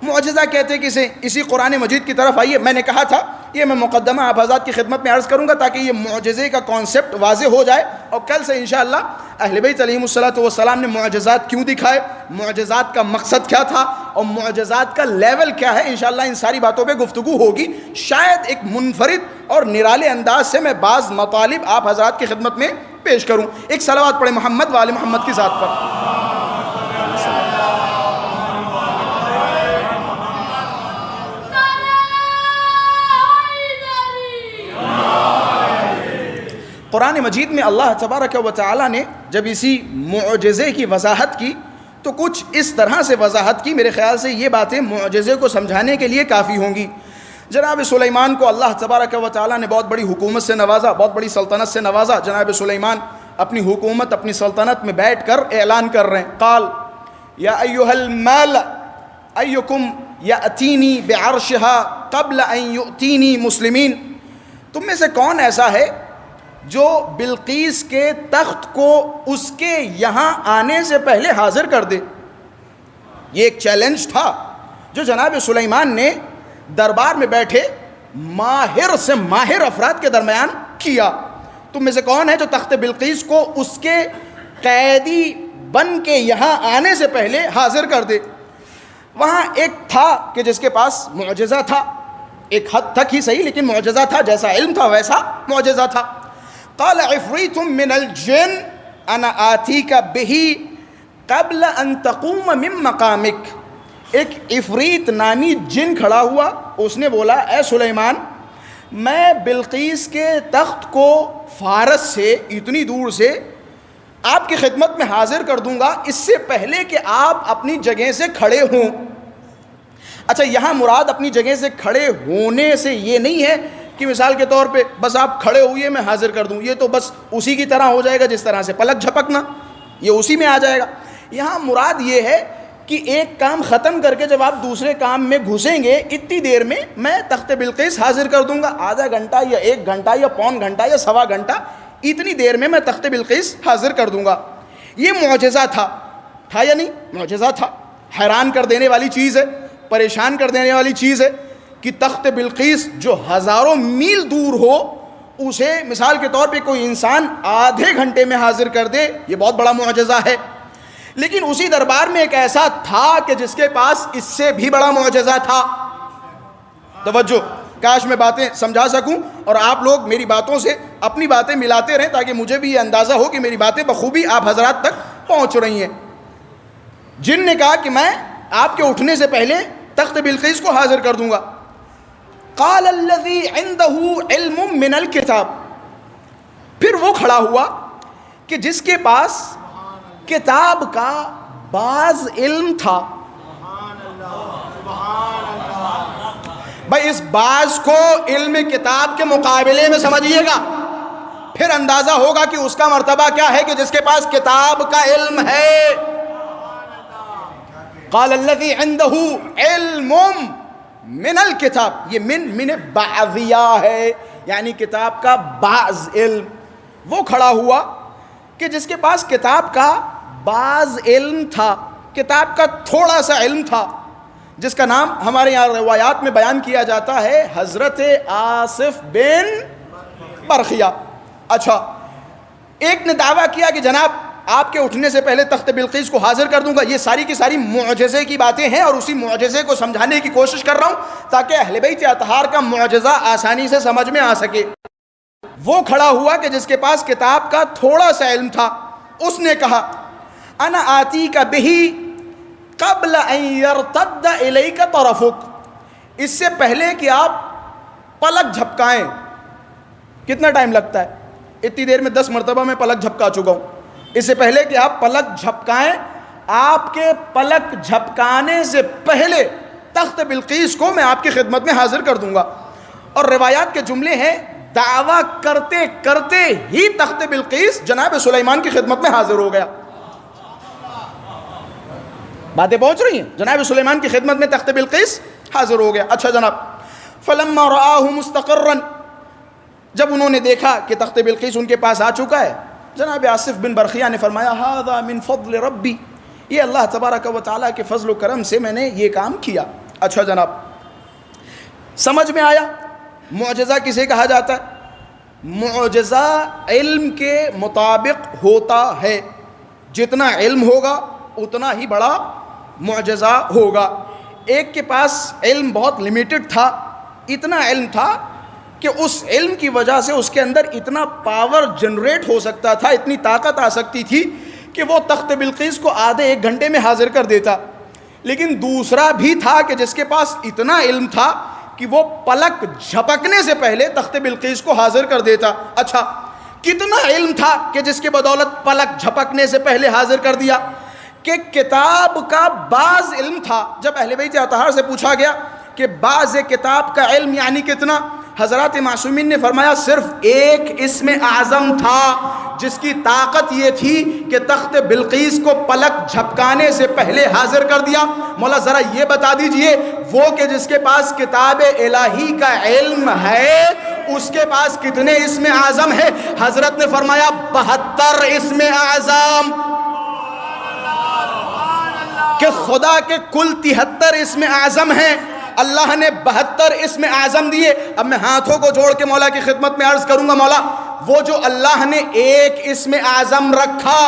معجزہ کہتے کسے؟ اسی قرآن مجید کی طرف آئیے. میں نے کہا تھا یہ میں مقدمہ آپ حضرات کی خدمت میں عرض کروں گا تاکہ یہ معجزے کا کانسیپٹ واضح ہو جائے, اور کل سے انشاءاللہ اہل بیت علیہم الصلوۃ والسلام نے معجزات کیوں دکھائے, معجزات کا مقصد کیا تھا, اور معجزات کا لیول کیا ہے, انشاءاللہ ان ساری باتوں پہ گفتگو ہوگی. شاید ایک منفرد اور نرالے انداز سے میں بعض مطالب آپ حضرات کی خدمت میں پیش کروں. ایک صلوات پڑھیں محمد وآل محمد کی ذات پر. قرآن مجید میں اللہ تبارک و تعالی نے جب اسی معجزے کی وضاحت کی تو کچھ اس طرح سے وضاحت کی, میرے خیال سے یہ باتیں معجزے کو سمجھانے کے لیے کافی ہوں گی. جناب سلیمان کو اللہ تبارک و تعالی نے بہت بڑی حکومت سے نوازا, بہت بڑی سلطنت سے نوازا. جناب سلیمان اپنی حکومت, اپنی سلطنت میں بیٹھ کر اعلان کر رہے ہیں, قال یا ایھا المال ایکم یاتینی بعرشها قبل ان یؤتینی مسلمین. تم میں سے کون ایسا ہے جو بلقیس کے تخت کو اس کے یہاں آنے سے پہلے حاضر کر دے؟ یہ ایک چیلنج تھا جو جناب سلیمان نے دربار میں بیٹھے ماہر سے ماہر افراد کے درمیان کیا. تم میں سے کون ہے جو تخت بلقیس کو اس کے قیدی بن کے یہاں آنے سے پہلے حاضر کر دے؟ وہاں ایک تھا کہ جس کے پاس معجزہ تھا, ایک حد تک ہی صحیح لیکن معجزہ تھا, جیسا علم تھا ویسا معجزہ تھا. قال عفریت من الجن انا آتیک بہ قبل ان تقوم من مقامک. ایک عفریت نامی جن کھڑا ہوا, اس نے بولا اے سلیمان میں بلقیس کے تخت کو فارس سے, اتنی دور سے آپ کی خدمت میں حاضر کر دوں گا اس سے پہلے کہ آپ اپنی جگہ سے کھڑے ہوں. اچھا یہاں مراد اپنی جگہ سے کھڑے ہونے سے یہ نہیں ہے کہ مثال کے طور پہ بس آپ کھڑے ہوئے میں حاضر کر دوں, یہ تو بس اسی کی طرح ہو جائے گا جس طرح سے پلک جھپکنا, یہ اسی میں آ جائے گا. یہاں مراد یہ ہے کہ ایک کام ختم کر کے جب آپ دوسرے کام میں گھسیں گے اتنی دیر میں میں تخت بلقیس حاضر کر دوں گا, آدھا گھنٹہ یا 1 گھنٹہ یا پون گھنٹہ یا سوا گھنٹہ, اتنی دیر میں میں تخت بلقیس حاضر کر دوں گا. یہ معجزہ تھا یا نہیں؟ معجزہ تھا, حیران کر دینے والی چیز ہے, پریشان کر دینے والی چیز ہے کہ تخت بلقیس جو ہزاروں میل دور ہو اسے مثال کے طور پہ کوئی انسان آدھے گھنٹے میں حاضر کر دے, یہ بہت بڑا معجزہ ہے. لیکن اسی دربار میں ایک ایسا تھا کہ جس کے پاس اس سے بھی بڑا معجزہ تھا. توجہ, کاش میں باتیں سمجھا سکوں اور آپ لوگ میری باتوں سے اپنی باتیں ملاتے رہیں تاکہ مجھے بھی یہ اندازہ ہو کہ میری باتیں بخوبی آپ حضرات تک پہنچ رہی ہیں. جن نے کہا کہ میں آپ کے اٹھنے سے پہلے تخت بلقیس کو حاضر کر دوں گا. قال الذي عنده علم من الكتاب. پھر وہ کھڑا ہوا کہ جس کے پاس کتاب کا بعض علم تھا. بھائی اس بعض کو علم کتاب کے مقابلے میں سمجھیے گا, پھر اندازہ ہوگا کہ اس کا مرتبہ کیا ہے کہ جس کے پاس کتاب کا علم ہے. قال الذي عنده علم من الکتاب, یہ من بعضیہ ہے یعنی کتاب کا بعض علم. وہ کھڑا ہوا کہ جس کے پاس کتاب کا بعض علم تھا, کتاب کا تھوڑا سا علم تھا, جس کا نام ہمارے یہاں روایات میں بیان کیا جاتا ہے حضرت آصف بن برخیہ. اچھا ایک نے دعویٰ کیا کہ جناب آپ کے اٹھنے سے پہلے تخت بلقیس کو حاضر کر دوں گا. یہ ساری کی ساری معجزے کی باتیں ہیں اور اسی معجزے کو سمجھانے کی کوشش کر رہا ہوں تاکہ اہل بیت اطہار کا معجزہ آسانی سے سمجھ میں آ سکے. وہ کھڑا ہوا کہ جس کے پاس کتاب کا تھوڑا سا علم تھا, اس نے کہا انا آتیک بہی قبل ان یرتد الیک طرفک, اس سے پہلے کہ آپ پلک جھپکائیں. کتنا ٹائم لگتا ہے؟ اتنی دیر میں 10 مرتبہ میں پلک جھپکا چکا ہوں. اس سے پہلے کہ آپ پلک جھپکائیں, آپ کے پلک جھپکانے سے پہلے تخت بلقیس کو میں آپ کی خدمت میں حاضر کر دوں گا. اور روایات کے جملے ہیں دعویٰ کرتے کرتے ہی تخت بلقیس جناب سلیمان کی خدمت میں حاضر ہو گیا. باتیں پہنچ رہی ہیں؟ جناب سلیمان کی خدمت میں تخت بلقیس حاضر ہو گیا. اچھا جناب, فلما رآہ مستقرا, جب انہوں نے دیکھا کہ تخت بلقیس ان کے پاس آ چکا ہے, جناب آصف بن برخیہ نے فرمایا ھذا من فضل ربی, یہ اللہ تبارک و تعالیٰ کے فضل و کرم سے میں نے یہ کام کیا. اچھا جناب, سمجھ میں آیا معجزہ کسے کہا جاتا ہے؟ معجزہ علم کے مطابق ہوتا ہے. جتنا علم ہوگا اتنا ہی بڑا معجزہ ہوگا. ایک کے پاس علم بہت لیمیٹڈ تھا, اتنا علم تھا کہ اس علم کی وجہ سے اس کے اندر اتنا پاور جنریٹ ہو سکتا تھا, اتنی طاقت آ سکتی تھی کہ وہ تخت بلقیس کو آدھے 1 گھنٹے میں حاضر کر دیتا. لیکن دوسرا بھی تھا کہ جس کے پاس اتنا علم تھا کہ وہ پلک جھپکنے سے پہلے تخت بلقیس کو حاضر کر دیتا. اچھا, کتنا علم تھا کہ جس کی بدولت پلک جھپکنے سے پہلے حاضر کر دیا؟ کہ کتاب کا بعض علم تھا. جب اہل بیت اطہار سے پوچھا گیا کہ بعض کتاب کا علم یعنی کتنا, حضرات معصومین نے فرمایا صرف ایک اسم اعظم تھا جس کی طاقت یہ تھی کہ تخت بلقیس کو پلک جھپکانے سے پہلے حاضر کر دیا. مولا ذرا یہ بتا دیجئے, وہ کہ جس کے پاس کتاب الہی کا علم ہے اس کے پاس کتنے اسم اعظم ہے؟ حضرت نے فرمایا 72 اسم اعظم, کہ خدا کے کل 73 اسم اعظم ہیں, اللہ نے 72 اسم اعظم دیے. اب میں ہاتھوں کو جوڑ کے مولا کی خدمت میں عرض کروں گا, مولا وہ جو اللہ نے ایک اسم اعظم رکھا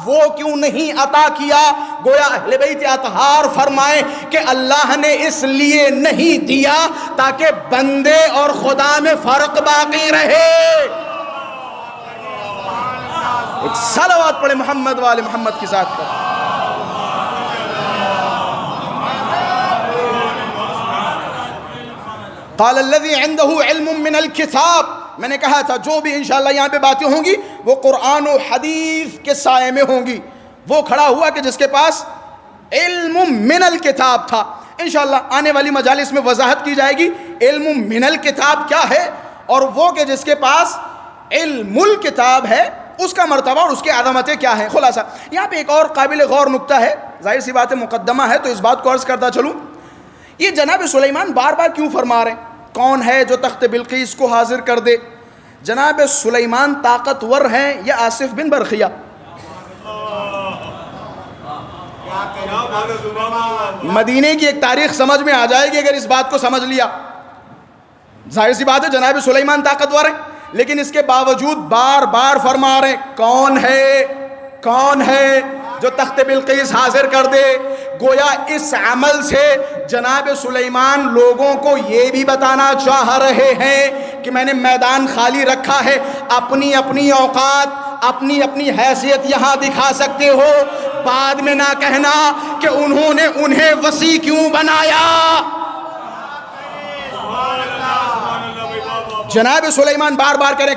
وہ کیوں نہیں عطا کیا؟ گویا اہل بیت اطہار فرمائیں کہ اللہ نے اس لیے نہیں دیا تاکہ بندے اور خدا میں فرق باقی رہے. ایک صلوات پڑھے محمد والے محمد کی ذات پر. قال الذي عنده علم من الكتاب, میں نے کہا تھا جو بھی انشاءاللہ یہاں پہ باتیں ہوں گی وہ قرآن و حدیث کے سائے میں ہوں گی. وہ کھڑا ہوا کہ جس کے پاس علم من الکتاب تھا. انشاءاللہ آنے والی مجالس میں وضاحت کی جائے گی علم من الکتاب کیا ہے, اور وہ کہ جس کے پاس علم الکتاب ہے اس کا مرتبہ اور اس کی عظمتیں کیا ہیں. خلاصہ یہاں پہ ایک اور قابل غور نکتہ ہے, ظاہر سی بات ہے مقدمہ ہے تو اس بات کو عرض کرتا چلوں. یہ جناب سلیمان بار بار کیوں فرما رہے ہیں کون ہے جو تخت بلقیس کو حاضر کر دے؟ جناب سلیمان طاقتور ہیں یا آصف بن برخیہ؟ مدینے کی ایک تاریخ سمجھ میں آ جائے گی اگر اس بات کو سمجھ لیا. ظاہر سی بات ہے جناب سلیمان طاقتور ہیں, لیکن اس کے باوجود بار بار فرما رہے ہیں کون ہے جو تخت بلقیس حاضر کر دے. گویا اس عمل سے جناب سلیمان لوگوں کو یہ بھی بتانا چاہ رہے ہیں کہ میں نے میدان خالی رکھا ہے, اپنی اپنی اوقات اپنی اپنی حیثیت یہاں دکھا سکتے ہو, بعد میں نہ کہنا کہ انہوں نے انہیں وسیع کیوں بنایا. جناب سلیمان بار بار کہہ رہے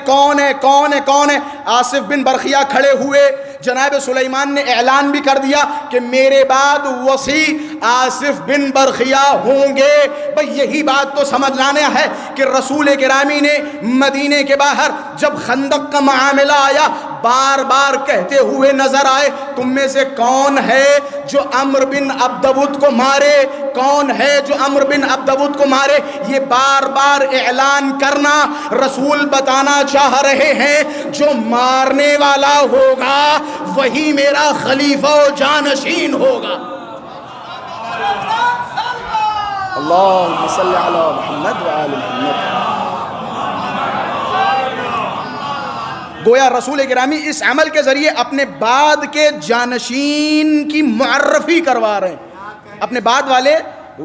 کون ہے. آصف بن برخیہ کھڑے ہوئے, جناب سلیمان نے اعلان بھی کر دیا کہ میرے بعد وصی آصف بن برخیہ ہوں گے. بھئی یہی بات تو سمجھ لانا ہے کہ رسول کرامی نے مدینے کے باہر جب خندق کا معاملہ آیا بار بار کہتے ہوئے نظر آئے تم میں سے کون ہے جو عمرو بن عبدود کو مارے, کون ہے جو عمرو بن عبدود کو مارے. یہ بار بار اعلان کرنا رسول بتانا چاہ رہے ہیں جو مارنے والا ہوگا وہی میرا خلیفہ و جانشین ہوگا. اللہم صلی علی محمد و آل محمد. گویا رسول گرامی اس عمل کے ذریعے اپنے بعد کے جانشین کی معرفی کروا رہے ہیں، اپنے بعد والے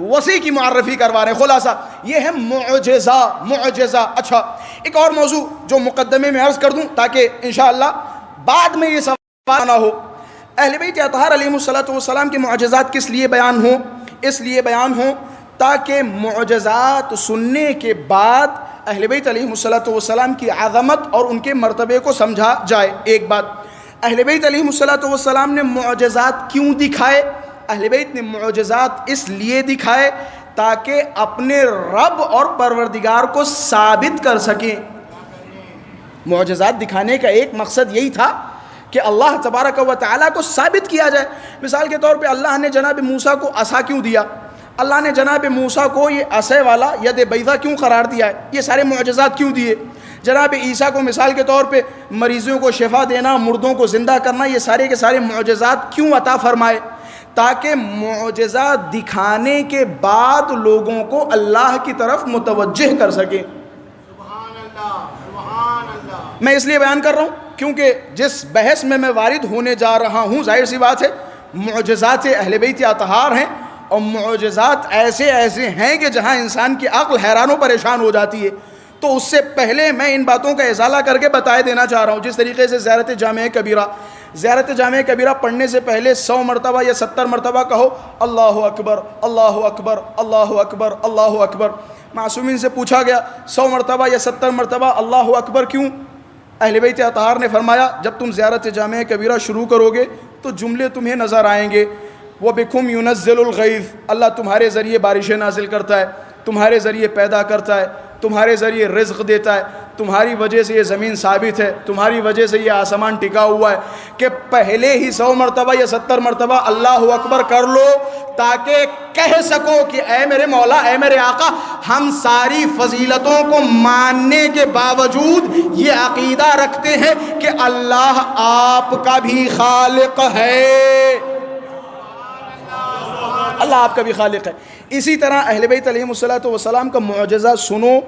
وصی کی معرفی کروا رہے ہیں۔ خلاصہ یہ ہے معجزہ۔ اچھا، ایک اور موضوع جو مقدمے میں عرض کر دوں تاکہ انشاءاللہ بعد میں یہ سوال نہ ہو۔ اہل بیت اطہار علیہم الصلوۃ کے معجزات کس لیے بیان ہوں؟ اس لیے بیان ہوں تاکہ معجزات سننے کے بعد اہل بیت علیہم الصلوۃ کی عظمت اور ان کے مرتبے کو سمجھا جائے۔ ایک بات، اہل بیت علیہم الصلوۃ نے معجزات کیوں دکھائے؟ اہل بیت نے معجزات اس لیے دکھائے تاکہ اپنے رب اور پروردگار کو ثابت کر سکیں۔ معجزات دکھانے کا ایک مقصد یہی تھا کہ اللہ تبارک و تعالیٰ کو ثابت کیا جائے۔ مثال کے طور پہ اللہ نے جناب موسیٰ کو عصا کیوں دیا؟ اللہ نے جناب موسیٰ کو یہ عصا والا ید بیضا کیوں قرار دیا ہے؟ یہ سارے معجزات کیوں دیے؟ جناب عیسیٰ کو مثال کے طور پہ مریضوں کو شفا دینا، مردوں کو زندہ کرنا، یہ سارے کے سارے معجزات کیوں عطا فرمائے؟ تاکہ معجزات دکھانے کے بعد لوگوں کو اللہ کی طرف متوجہ کر سکیں۔ میں اس لیے بیان کر رہا ہوں کیونکہ جس بحث میں وارد ہونے جا رہا ہوں، ظاہر سی بات ہے معجزات اہل بیت اطہار ہیں، اور معجزات ایسے ہیں کہ جہاں انسان کی عقل حیران و پریشان ہو جاتی ہے۔ تو اس سے پہلے میں ان باتوں کا ازالہ کر کے بتائے دینا چاہ رہا ہوں۔ جس طریقے سے زیارت جامع کبیرہ پڑھنے سے پہلے 100 مرتبہ یا 70 مرتبہ کہو اللہ اکبر اللہ اکبر اللہ اکبر اللہ اکبر۔ معصومین سے پوچھا گیا 100 مرتبہ یا 70 مرتبہ اللہ اکبر کیوں؟ اہل بیت اطہار نے فرمایا جب تم زیارت جامع کبیرہ شروع کرو گے تو جملے تمہیں نظر آئیں گے۔ وَبِكُمْ يُنَزِّلُ الْغَيْثَ، اللہ تمہارے ذریعے بارشیں نازل کرتا ہے، تمہارے ذریعے پیدا کرتا ہے، تمہارے ذریعے رزق دیتا ہے، تمہاری وجہ سے یہ زمین ثابت ہے، تمہاری وجہ سے یہ آسمان ٹکا ہوا ہے۔ کہ پہلے ہی 100 مرتبہ یا 70 مرتبہ اللہ اکبر کر لو تاکہ کہہ سکو کہ اے میرے مولا، اے میرے آقا، ہم ساری فضیلتوں کو ماننے کے باوجود یہ عقیدہ رکھتے ہیں کہ اللہ آپ کا بھی خالق ہے، اللہ آپ کا بھی خالق ہے۔ اسی طرح اہل بیت علیہم الصلوۃ کا معجزہ سنو،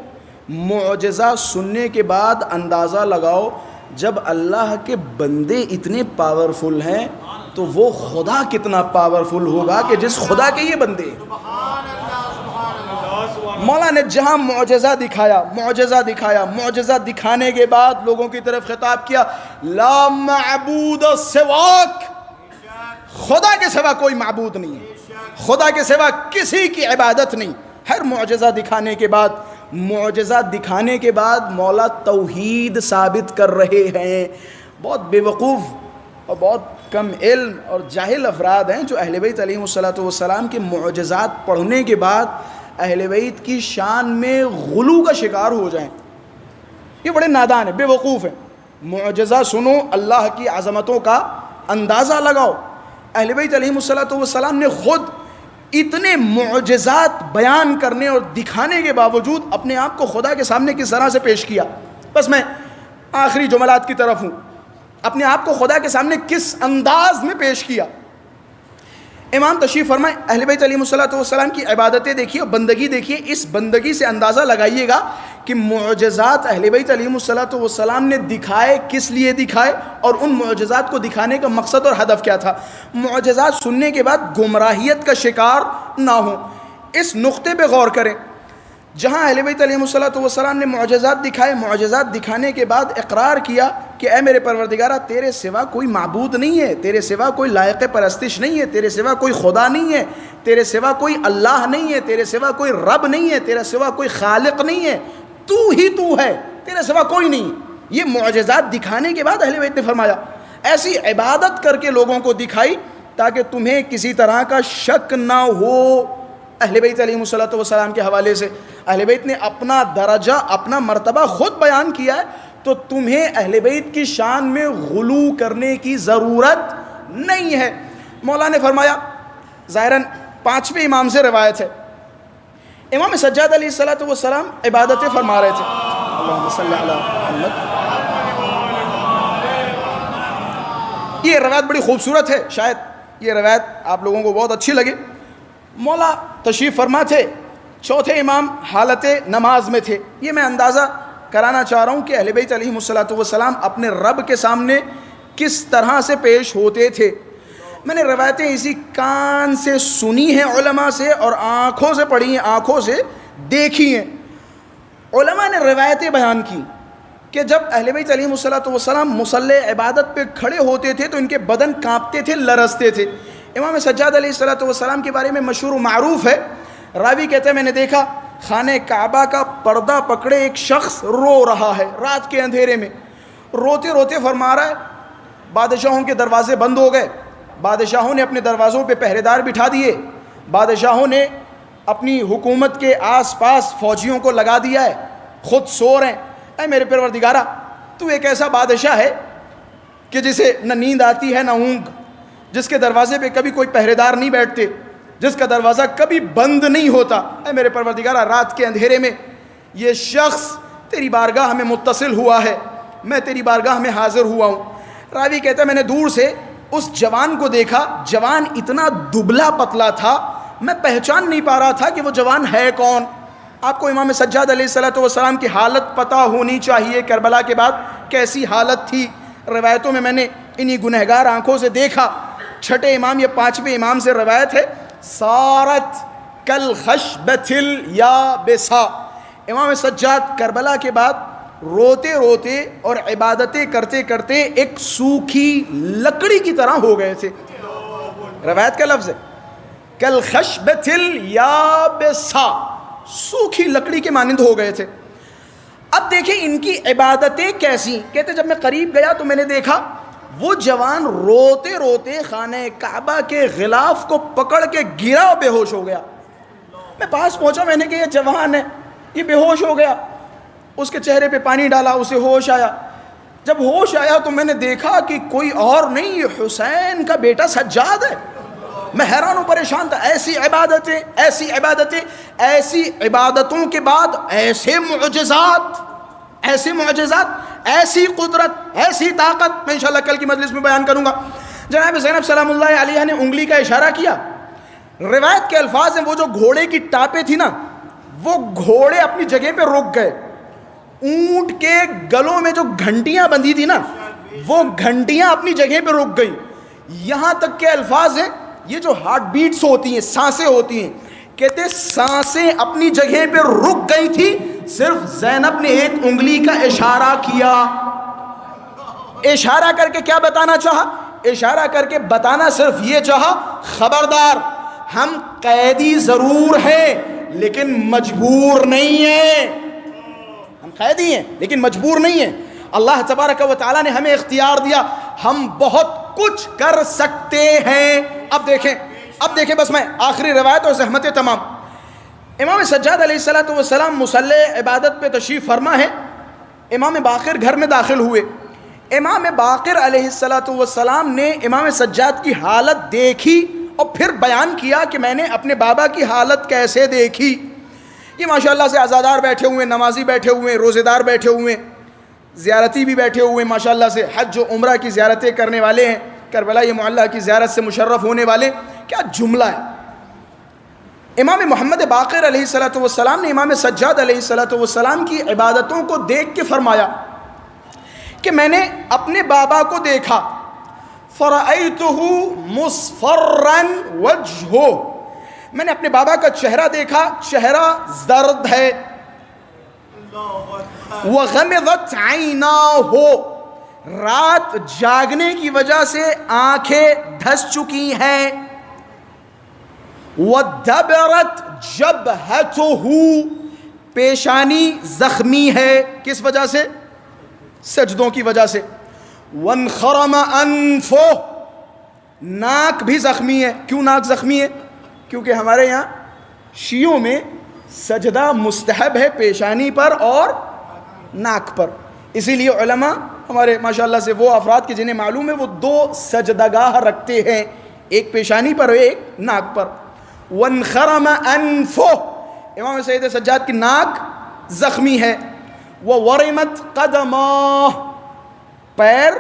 معجزہ سننے کے بعد اندازہ لگاؤ جب اللہ کے بندے اتنے پاورفل ہیں تو وہ خدا کتنا پاورفل ہوگا کہ جس خدا کے یہ بندے۔ مولا نے جہاں معجزہ دکھایا، معجزہ دکھانے کے بعد لوگوں کی طرف خطاب کیا لا معبود سواک، خدا کے سوا کوئی معبود نہیں ہے، خدا کے سوا کسی کی عبادت نہیں۔ ہر معجزہ دکھانے کے بعد مولا توحید ثابت کر رہے ہیں۔ بہت بے وقوف اور بہت کم علم اور جاہل افراد ہیں جو اہل بیت علیہم الصلوۃ کے معجزات پڑھنے کے بعد اہل بیت کی شان میں غلو کا شکار ہو جائیں۔ یہ بڑے نادان ہیں، بے وقوف ہیں۔ معجزہ سنو، اللہ کی عظمتوں کا اندازہ لگاؤ۔ اہل بیت علیہم الصلوۃ نے خود اتنے معجزات بیان کرنے اور دکھانے کے باوجود اپنے آپ کو خدا کے سامنے کس طرح سے پیش کیا۔ بس میں آخری جملات کی طرف ہوں، اپنے آپ کو خدا کے سامنے کس انداز میں پیش کیا۔ امام تشریف فرمائے اہل بیت علیہم الصلوۃ کی عبادتیں دیکھیے اور بندگی دیکھیے، اس بندگی سے اندازہ لگائیے گا کہ معجزات اہل بیت علیہم الصلوۃ نے دکھائے کس لیے دکھائے اور ان معجزات کو دکھانے کا مقصد اور ہدف کیا تھا۔ معجزات سننے کے بعد گمراہیت کا شکار نہ ہوں، اس نقطے پہ غور کریں۔ جہاں اہل بیت علیہم الصلوۃ نے معجزات دکھائے، معجزات دکھانے کے بعد اقرار کیا کہ اے میرے پروردگارہ تیرے سوا کوئی معبود نہیں ہے، تیرے سوا کوئی لائق پرستش نہیں ہے، تیرے سوا کوئی خدا نہیں ہے، تیرے سوا کوئی اللہ نہیں ہے، تیرے سوا کوئی رب نہیں ہے، تیرے سوا کوئی خالق نہیں ہے، تو ہی تو ہے، تیرے سوا کوئی نہیں۔ یہ معجزات دکھانے کے بعد اہل بیت نے فرمایا ایسی عبادت کر کے لوگوں کو دکھائی تاکہ تمہیں کسی طرح کا شک نہ ہو۔ اہل بیت علیہم الصلوۃ کے حوالے سے اہل بیت نے اپنا درجہ، اپنا مرتبہ خود بیان کیا ہے، تو تمہیں اہل بیت کی شان میں غلو کرنے کی ضرورت نہیں ہے۔ مولا نے فرمایا، ظاہراً 5ویں امام سے روایت ہے، امام سجاد علیہ السلام عبادتیں فرما رہے تھے۔ اللہم صلی علی محمد۔ یہ روایت بڑی خوبصورت ہے، شاید یہ روایت آپ لوگوں کو بہت اچھی لگے۔ مولا تشریف فرما تھے، چوتھے امام حالت نماز میں تھے۔ یہ میں اندازہ کرانا چاہ رہا ہوں کہ اہل بیت علیہم السلام اپنے رب کے سامنے کس طرح سے پیش ہوتے تھے. میں نے روایتیں اسی کان سے سنی ہیں علماء سے اور آنکھوں سے پڑھی ہیں, آنکھوں سے دیکھی ہیں. علماء نے روایتیں بیان کی کہ جب اہل بیت علیہم السلام مصلی عبادت پہ کھڑے ہوتے تھے تو ان کے بدن کانپتے تھے, لرزتے تھے. امام سجاد علیہ السلام کے بارے میں مشہور و معروف ہے, راوی کہتے ہیں میں نے دیکھا خانہ کعبہ کا پردہ پکڑے ایک شخص رو رہا ہے رات کے اندھیرے میں. روتے روتے فرما رہا ہے بادشاہوں کے دروازے بند ہو گئے, بادشاہوں نے اپنے دروازوں پہ پہرے دار بٹھا دیے, بادشاہوں نے اپنی حکومت کے آس پاس فوجیوں کو لگا دیا ہے, خود سو رہے ہیں. اے میرے پروردگارہ, تو ایک ایسا بادشاہ ہے کہ جسے نہ نیند آتی ہے نہ اونگ, جس کے دروازے پہ کبھی کوئی پہرے دار نہیں بیٹھتے, جس کا دروازہ کبھی بند نہیں ہوتا. اے میرے پروردگارہ, رات کے اندھیرے میں یہ شخص تیری بارگاہ میں متصل ہوا ہے, میں تیری بارگاہ میں حاضر ہوا ہوں. راوی کہتا ہے میں نے دور سے اس جوان کو دیکھا, جوان اتنا دبلا پتلا تھا میں پہچان نہیں پا رہا تھا کہ وہ جوان ہے کون. آپ کو امام سجاد علیہ السلام کی حالت پتہ ہونی چاہیے, کربلا کے بعد کیسی حالت تھی. روایتوں میں نے انہی گنہگار آنکھوں سے دیکھا. چھٹے امام یا پانچویں امام سے روایت ہے سارت کالخشبۃ الیابسہ, امام سجاد کربلا کے بعد روتے روتے اور عبادتیں کرتے کرتے ایک سوکھی لکڑی کی طرح ہو گئے تھے. روایت کا لفظ ہے کالخشبۃ الیابسہ, سوکھی لکڑی کے مانند ہو گئے تھے. اب دیکھیں ان کی عبادتیں کیسی. کہتے جب میں قریب گیا تو میں نے دیکھا وہ جوان روتے روتے خانہ کعبہ کے غلاف کو پکڑ کے گرا اور بے ہوش ہو گیا. میں پاس پہنچا, میں نے کہا یہ جوان ہے, یہ بے ہوش ہو گیا. اس کے چہرے پہ پانی ڈالا, اسے ہوش آیا. جب ہوش آیا تو میں نے دیکھا کہ کوئی اور نہیں, یہ حسین کا بیٹا سجاد ہے. میں حیران و پریشان تھا. ایسی عبادتیں, ایسی عبادتیں, ایسی عبادتوں کے بعد ایسے معجزات, ایسے معجزات, ایسی قدرت, ایسی طاقت. میں انشاءاللہ کل کی مجلس میں بیان کروں گا. جناب زینب سلام اللہ علیہ نے انگلی کا اشارہ کیا. روایت کے الفاظ ہیں وہ جو گھوڑے کی ٹاپیں تھی نا, وہ گھوڑے اپنی جگہ پہ رک گئے. اونٹ کے گلوں میں جو گھنٹیاں بندھی تھی نا, وہ گھنٹیاں اپنی جگہ پہ رک گئی. یہاں تک کہ الفاظ ہیں یہ جو ہارٹ بیٹس ہوتی ہیں, سانسیں ہوتی ہیں, کہتے سانسیں اپنی جگہ پہ رک گئی تھی, صرف زینب نے ایک انگلی کا اشارہ کیا. اشارہ کر کے کیا بتانا چاہا؟ اشارہ کر کے بتانا صرف یہ چاہا خبردار ہم قیدی ضرور ہیں لیکن مجبور نہیں ہیں. ہم قیدی ہیں لیکن مجبور نہیں ہیں. اللہ تبارک و تعالیٰ نے ہمیں اختیار دیا, ہم بہت کچھ کر سکتے ہیں. اب دیکھیں بس میں آخری روایت اور زحمت تمام. امام سجاد علیہ السلام مصلی عبادت پہ تشریف فرما ہے. امام باقر گھر میں داخل ہوئے. امام باقر علیہ السلام نے امام سجاد کی حالت دیکھی اور پھر بیان کیا کہ میں نے اپنے بابا کی حالت کیسے دیکھی. یہ ماشاءاللہ سے عزادار بیٹھے ہوئے, نمازی بیٹھے ہوئے, روزے دار بیٹھے ہوئے, زیارتی بھی بیٹھے ہوئے, ماشاءاللہ سے حج و عمرہ کی زیارتیں کرنے والے ہیں, کربلا معلّہ کی زیارت سے مشرف ہونے والے. کیا جملہ ہے. امام محمد باقر علیہ السلام نے امام سجاد علیہ السلام کی عبادتوں کو دیکھ کے فرمایا کہ میں نے اپنے بابا کو دیکھا, فرأیتہ مصفرا وجہہ, میں نے اپنے بابا کا چہرہ دیکھا, چہرہ زرد ہے. وغمضت عیناہ, رات جاگنے کی وجہ سے آنکھیں دھس چکی ہیں. وَدَبَرَتْ جَبْهَتُهُ, پیشانی زخمی ہے. کس وجہ سے؟ سجدوں کی وجہ سے. وَانْخَرَمَ أَنفُهُ, ناک بھی زخمی ہے. کیوں ناک زخمی ہے؟ کیونکہ ہمارے یہاں شیعوں میں سجدہ مستحب ہے پیشانی پر اور ناک پر. اسی لیے علماء ہمارے ماشاءاللہ سے وہ افراد کے جنہیں معلوم ہے وہ دو سجدگاہ رکھتے ہیں, ایک پیشانی پر اور ایک ناک پر. وَانْخَرَمَ أَنفُهُ, امام سید سجاد کی ناک زخمی ہے. وَوَرِمَتْ قَدَمَاهُ, پیر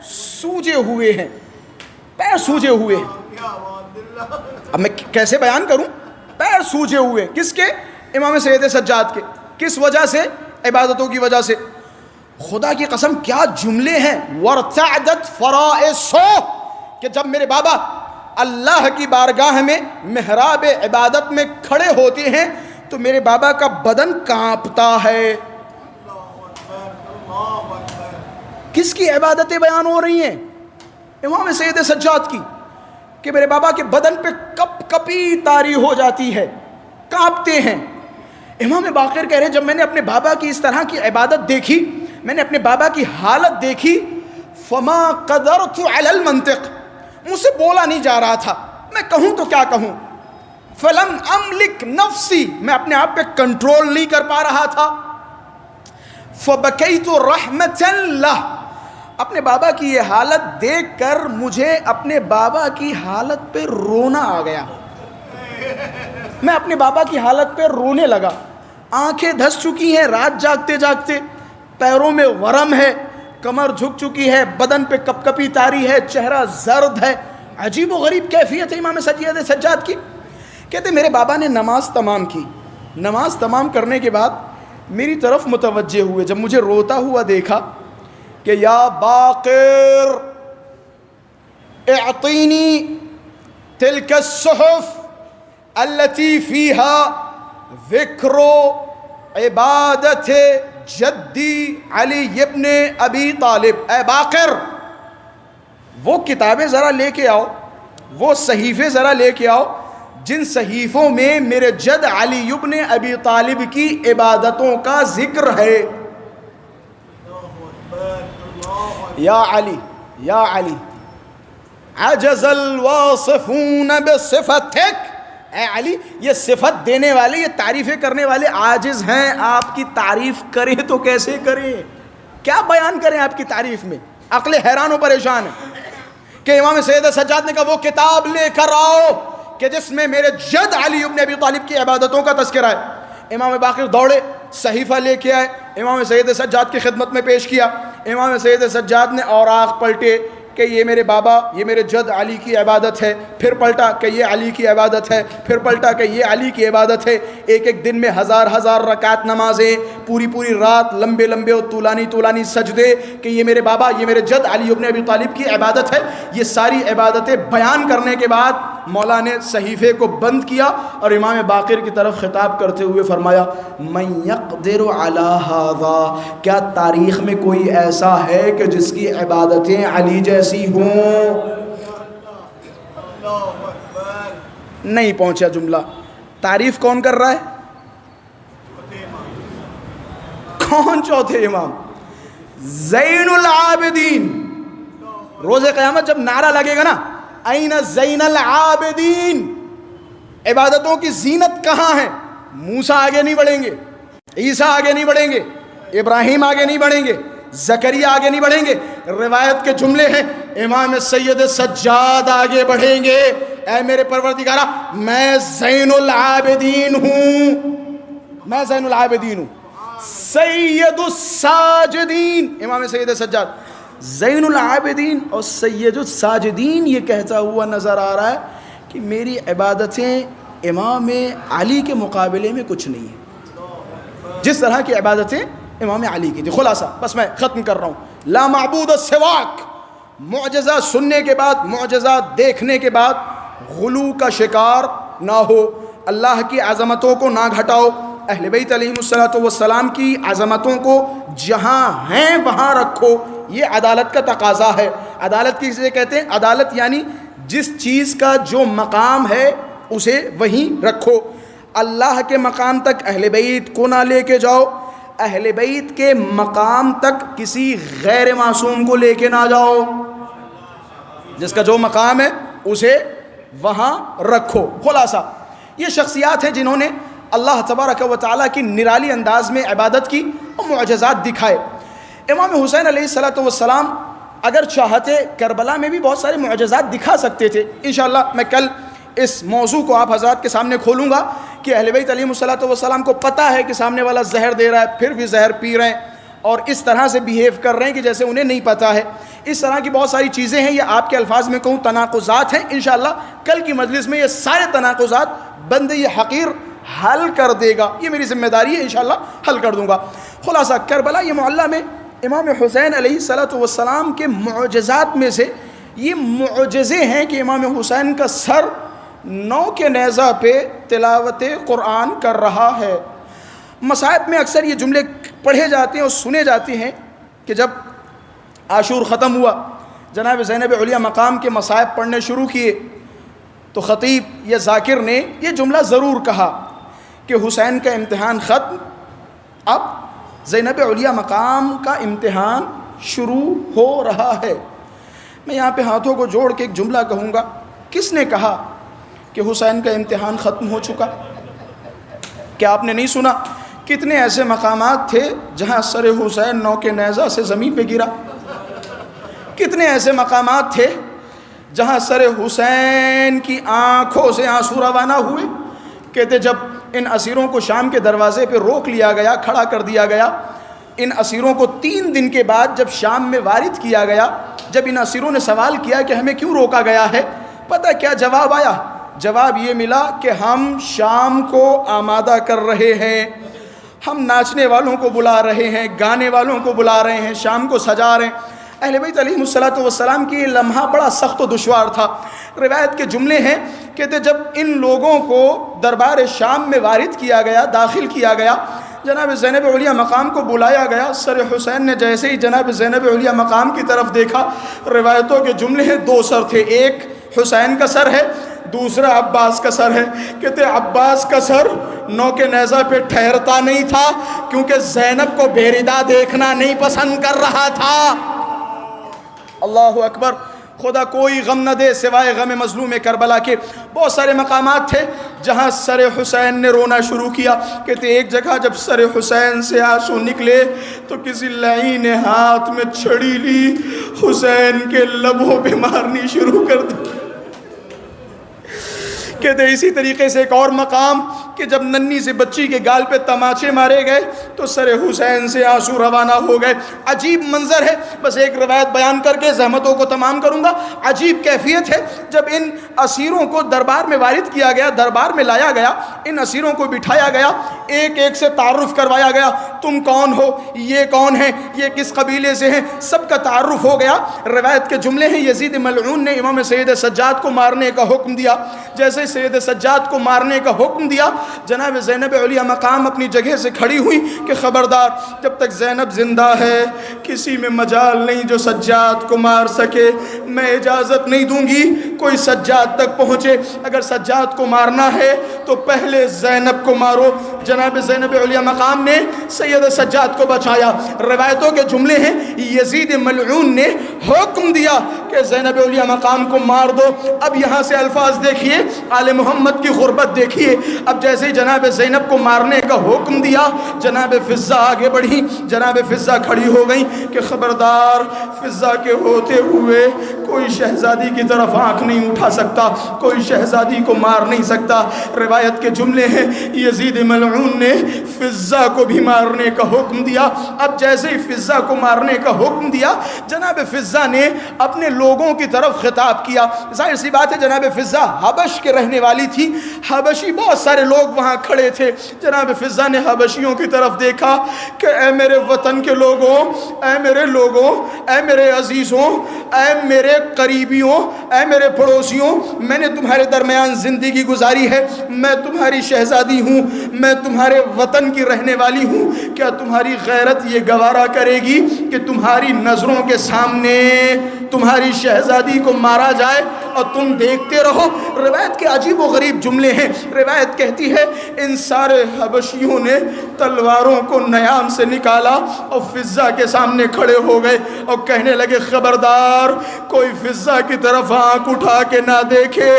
سوجے ہوئے ہیں, پیر سوجے ہوئے ہیں. اب میں کیسے بیان کروں؟ پیر سوجے ہوئے کس کے؟ امام سید سجاد کے. کس وجہ سے؟ عبادتوں کی وجہ سے. خدا کی قسم کیا جملے ہیں. وَارْتَعْدَتْ فَرَائِصُهُ کہ جب میرے بابا اللہ کی بارگاہ میں محراب عبادت میں کھڑے ہوتے ہیں تو میرے بابا کا بدن کانپتا ہے. کس کی عبادتیں بیان ہو رہی ہیں؟ امام سید سجاد کی, کہ میرے بابا کے بدن پہ کپ کپی طاری ہو جاتی ہے, کانپتے ہیں. امام باقر کہہ رہے ہیں جب میں نے اپنے بابا کی اس طرح کی عبادت دیکھی, میں نے اپنے بابا کی حالت دیکھی, فما قدرت علی المنطق, مجھ سے بولا نہیں جا رہا تھا, میں کہوں تو کیا کہوں. فلم املک نفسی, میں اپنے آپ پہ کنٹرول نہیں کر پا رہا تھا. فبکیت رحمۃ اللہ, اپنے بابا کی یہ حالت دیکھ کر مجھے اپنے بابا کی حالت پہ رونا آ گیا. میں اپنے بابا کی حالت پہ رونے لگا. آنکھیں دھس چکی ہیں رات جاگتے جاگتے, پیروں میں ورم ہے, کمر جھک چکی ہے, بدن پہ کپ کپی طاری ہے, چہرہ زرد ہے. عجیب و غریب کیفیت ہے امام سجاد کی. کہتے میرے بابا نے نماز تمام کی. نماز تمام کرنے کے بعد میری طرف متوجہ ہوئے. جب مجھے روتا ہوا دیکھا کہ یا باقر اعطینی تلک الصحف التي فيها ذکر عبادت جدی علی ابن ابی طالب. اے باقر وہ کتابیں ذرا لے کے آؤ, وہ صحیفے ذرا لے کے آؤ جن صحیفوں میں میرے جد علی ابن ابی طالب کی عبادتوں کا ذکر ہے. یا علی یا علی عجز الواصفون بصفتک, اے علی یہ صفت دینے والے, یہ تعریفیں کرنے والے عاجز ہیں, آپ کی تعریف کریں تو کیسے کریں, کیا بیان کریں آپ کی تعریف میں. عقل حیران و پریشان ہے کہ امام سید سجاد نے کہا وہ کتاب لے کر آؤ کہ جس میں میرے جد علی ابن ابی طالب کی عبادتوں کا تذکرہ ہے. امام باقر دوڑے, صحیفہ لے کے آئے, امام سید سجاد کی خدمت میں پیش کیا. امام سید سجاد نے اوراق پلٹے کہ یہ میرے بابا, یہ میرے جد علی کی عبادت ہے. پھر پلٹا کہ یہ علی کی عبادت ہے. پھر پلٹا کہ یہ علی کی عبادت ہے. ایک ایک دن میں ہزار ہزار رکعت نمازیں, پوری پوری رات لمبے لمبے اور طولانی سجدے, کہ یہ میرے بابا, یہ میرے جد علی ابن ابی طالب کی عبادت ہے. یہ ساری عبادتیں بیان کرنے کے بعد مولا نے صحیفے کو بند کیا اور امام باقر کی طرف خطاب کرتے ہوئے فرمایا من یقدر علی ھذا, کیا تاریخ میں کوئی ایسا ہے کہ جس کی عبادتیں علی جیسی ہوں؟ نہیں پہنچا جملہ. تعریف کون کر رہا ہے؟ کون چوتھے امام؟ زین العابدین. روز قیامت جب نعرہ لگے گا نا این زین العابدین, عبادتوں کی زینت کہاں ہے؟ موسیٰ آگے نہیں بڑھیں گے, عیسیٰ آگے نہیں بڑھیں گے, ابراہیم آگے نہیں بڑھیں گے, زکریا آگے نہیں بڑھیں گے. روایت کے جملے ہیں امام سید سجاد آگے بڑھیں گے, اے میرے پروردگارا میں زین العابدین ہوں, میں زین العابدین ہوں, سید الساجدین. امام سید سجاد زین العابدین اور سید الساجدین یہ کہتا ہوا نظر آ رہا ہے کہ میری عبادتیں امام علی کے مقابلے میں کچھ نہیں ہیں, جس طرح کی عبادتیں امام علی کی تھی. خلاصہ بس میں ختم کر رہا ہوں. لا معبود سواک, معجزہ سننے کے بعد, معجزہ دیکھنے کے بعد غلو کا شکار نہ ہو, اللہ کی عظمتوں کو نہ گھٹاؤ, اہل بیت علیہم السلام کی عظمتوں کو جہاں ہیں وہاں رکھو. یہ عدالت کا تقاضا ہے. عدالت کسے کہتے ہیں؟ عدالت یعنی جس چیز کا جو مقام ہے اسے وہیں رکھو. اللہ کے مقام تک اہل بیت کو نہ لے کے جاؤ, اہل بیت کے مقام تک کسی غیر معصوم کو لے کے نہ جاؤ. جس کا جو مقام ہے اسے وہاں رکھو. خلاصہ یہ شخصیات ہیں جنہوں نے اللہ تبارک و تعالیٰ کی نرالی انداز میں عبادت کی اور معجزات دکھائے. امام حسین علیہ السلام اگر چاہتے کربلا میں بھی بہت سارے معجزات دکھا سکتے تھے. انشاءاللہ میں کل اس موضوع کو آپ حضرات کے سامنے کھولوں گا کہ اہل بیت علیہم السلام کو پتہ ہے کہ سامنے والا زہر دے رہا ہے, پھر بھی زہر پی رہے ہیں اور اس طرح سے بیہیو کر رہے ہیں کہ جیسے انہیں نہیں پتہ ہے. اس طرح کی بہت ساری چیزیں ہیں, یہ آپ کے الفاظ میں کہوں تناقضات ہیں. انشاءاللہ کل کی مجلس میں یہ سارے تناقضات بند یہ حقیر حل کر دے گا. یہ میری ذمہ داری ہے, انشاءاللہ حل کر دوں گا. خلاصہ کربلا یہ معلّہ میں امام حسین علیہ السلام کے معجزات میں سے یہ معجزے ہیں کہ امام حسین کا سر نو کے نیزہ پہ تلاوت قرآن کر رہا ہے۔ مصائب میں اکثر یہ جملے پڑھے جاتے ہیں اور سنے جاتے ہیں کہ جب عاشور ختم ہوا، جناب زینب علیہ مقام کے مصائب پڑھنے شروع کیے تو خطیب یا ذاکر نے یہ جملہ ضرور کہا کہ حسین کا امتحان ختم، اب زینب علیہ مقام کا امتحان شروع ہو رہا ہے۔ میں یہاں پہ ہاتھوں کو جوڑ کے ایک جملہ کہوں گا، کس نے کہا کہ حسین کا امتحان ختم ہو چکا؟ کیا آپ نے نہیں سنا کتنے ایسے مقامات تھے جہاں سر حسین نو کے نیزہ سے زمین پہ گرا؟ کتنے ایسے مقامات تھے جہاں سر حسین کی آنکھوں سے آنسو روانہ ہوئے؟ کہتے جب ان اسیروں کو شام کے دروازے پہ روک لیا گیا، کھڑا کر دیا گیا، ان اسیروں کو 3 دن کے بعد جب شام میں وارد کیا گیا، جب ان اسیروں نے سوال کیا کہ ہمیں کیوں روکا گیا ہے، پتہ کیا جواب آیا؟ جواب یہ ملا کہ ہم شام کو آمادہ کر رہے ہیں، ہم ناچنے والوں کو بلا رہے ہیں، گانے والوں کو بلا رہے ہیں، شام کو سجا رہے ہیں۔ اہل بیت علیہم السلام کی یہ لمحہ بڑا سخت و دشوار تھا۔ روایت کے جملے ہیں، کہتے جب ان لوگوں کو دربار شام میں وارد کیا گیا، داخل کیا گیا، جناب زینب علیہ مقام کو بلایا گیا، سر حسین نے جیسے ہی جناب زینب علیہ مقام کی طرف دیکھا، روایتوں کے جملے ہیں 2 سر تھے، ایک حسین کا سر ہے، دوسرا عباس کا سر ہے۔ کہتے عباس کا سر نو کے نیزہ پہ ٹھہرتا نہیں تھا کیونکہ زینب کو بےردہ دیکھنا نہیں پسند کر رہا تھا۔ اللہ اکبر، خدا کوئی غم نہ دے سوائے غم مظلوم کربلا کے۔ بہت سارے مقامات تھے جہاں سر حسین نے رونا شروع کیا۔ کہتے ایک جگہ جب سر حسین سے آنسو نکلے تو کسی لعین نے ہاتھ میں چھڑی لی، حسین کے لبوں پہ مارنی شروع کر دی۔ کہتے اسی طریقے سے ایک اور مقام کہ جب ننھی سے بچی کے گال پہ تماچے مارے گئے تو سر حسین سے آنسو روانہ ہو گئے۔ عجیب منظر ہے، بس ایک روایت بیان کر کے زحمتوں کو تمام کروں گا۔ عجیب کیفیت ہے، جب ان اسیروں کو دربار میں وارد کیا گیا، دربار میں لایا گیا، ان اسیروں کو بٹھایا گیا، ایک ایک سے تعارف کروایا گیا، تم کون ہو، یہ کون ہے، یہ کس قبیلے سے ہیں، سب کا تعارف ہو گیا۔ روایت کے جملے ہیں یزید ملعون نے امام سید سجاد کو مارنے کا حکم دیا۔ جیسے سید سجاد کو مارنے کا حکم دیا، جناب زینب علیہ مقام اپنی جگہ سے کھڑی ہوئی کہ خبردار، جب تک زینب زندہ ہے کسی میں مجال نہیں جو سجاد کو مار سکے، میں اجازت نہیں دوں گی کوئی سجاد تک پہنچے، اگر سجاد کو مارنا ہے تو پہلے زینب کو مارو۔ جناب زینب علیہ مقام نے سید سجاد کو بچایا۔ روایتوں کے جملے ہیں یزید ملعون نے حکم دیا کہ زینب علیہ مقام کو مار دو۔ اب یہاں سے الفاظ دیکھیے، آل محمد کی غربت دیکھیے۔ اب جیسے ہی جناب زینب کو مارنے کا حکم دیا، جناب فضہ آگے بڑھی، جناب فضہ کھڑی ہو گئی کہ خبردار، فضہ کے ہوتے ہوئے کوئی شہزادی کی طرف آنکھ نہیں اٹھا سکتا، کوئی شہزادی کو مار نہیں سکتا۔ روایت کے جملے ہیں یزید ملعون نے فضہ کو بھی مارنے کا حکم دیا۔ اب جیسے ہی فضہ کو مارنے کا حکم دیا، جناب فضہ نے اپنے لوگوں کی طرف خطاب کیا۔ ظاہر سی بات ہے جناب فضہ حبش کے رہنے والی تھی، حبشی بہت سارے لوگ وہاں کھڑے تھے۔ جناب فضہ نے حبشیوں کی طرف دیکھا کہ اے میرے وطن کے لوگوں، اے میرے لوگوں، اے میرے عزیزوں، اے میرے قریبیوں، اے میرے پڑوسیوں، میں نے تمہارے درمیان زندگی گزاری ہے، میں تمہاری شہزادی ہوں، میں تمہارے وطن کی رہنے والی ہوں، کیا تمہاری غیرت یہ گوارا کرے گی کہ تمہاری نظروں کے سامنے تمہاری شہزادی کو مارا جائے اور تم دیکھتے رہو؟ روایت کے عجیب و غریب جملے ہیں۔ روایت کہتی ہے ان سارے حبشیوں نے تلواروں کو نیام سے نکالا اور فضہ کے سامنے کھڑے ہو گئے اور کہنے لگے خبردار، کوئی فضہ کی طرف آنکھ اٹھا کے نہ دیکھے،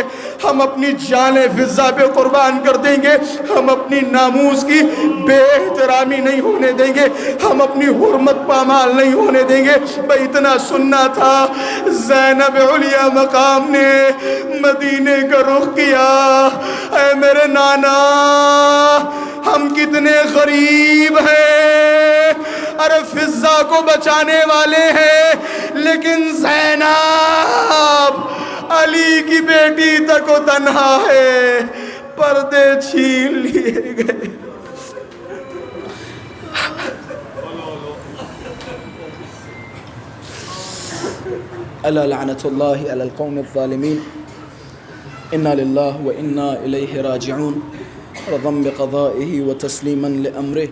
ہم اپنی جانیں فضہ پہ قربان کر دیں گے، ہم اپنی ناموس کی بے احترامی نہیں ہونے دیں گے، ہم اپنی حرمت پامال نہیں ہونے دیں گے۔ بھئی اتنا سننا تھا، زینب علیہ مقام نے مدینے کا رخ کیا۔ اے میرے نانا، ہم کتنے غریب ہیں، ارے فضہ کو بچانے والے ہیں، لیکن زینب علی کی بیٹی تک و تنہا ہے، پردے چھین لیے گئے۔ الا لعنۃ اللہ علی القوم الظالمین انا للہ و انا الیہ راجعون رضا بقضائہ و تسلیما لامرہ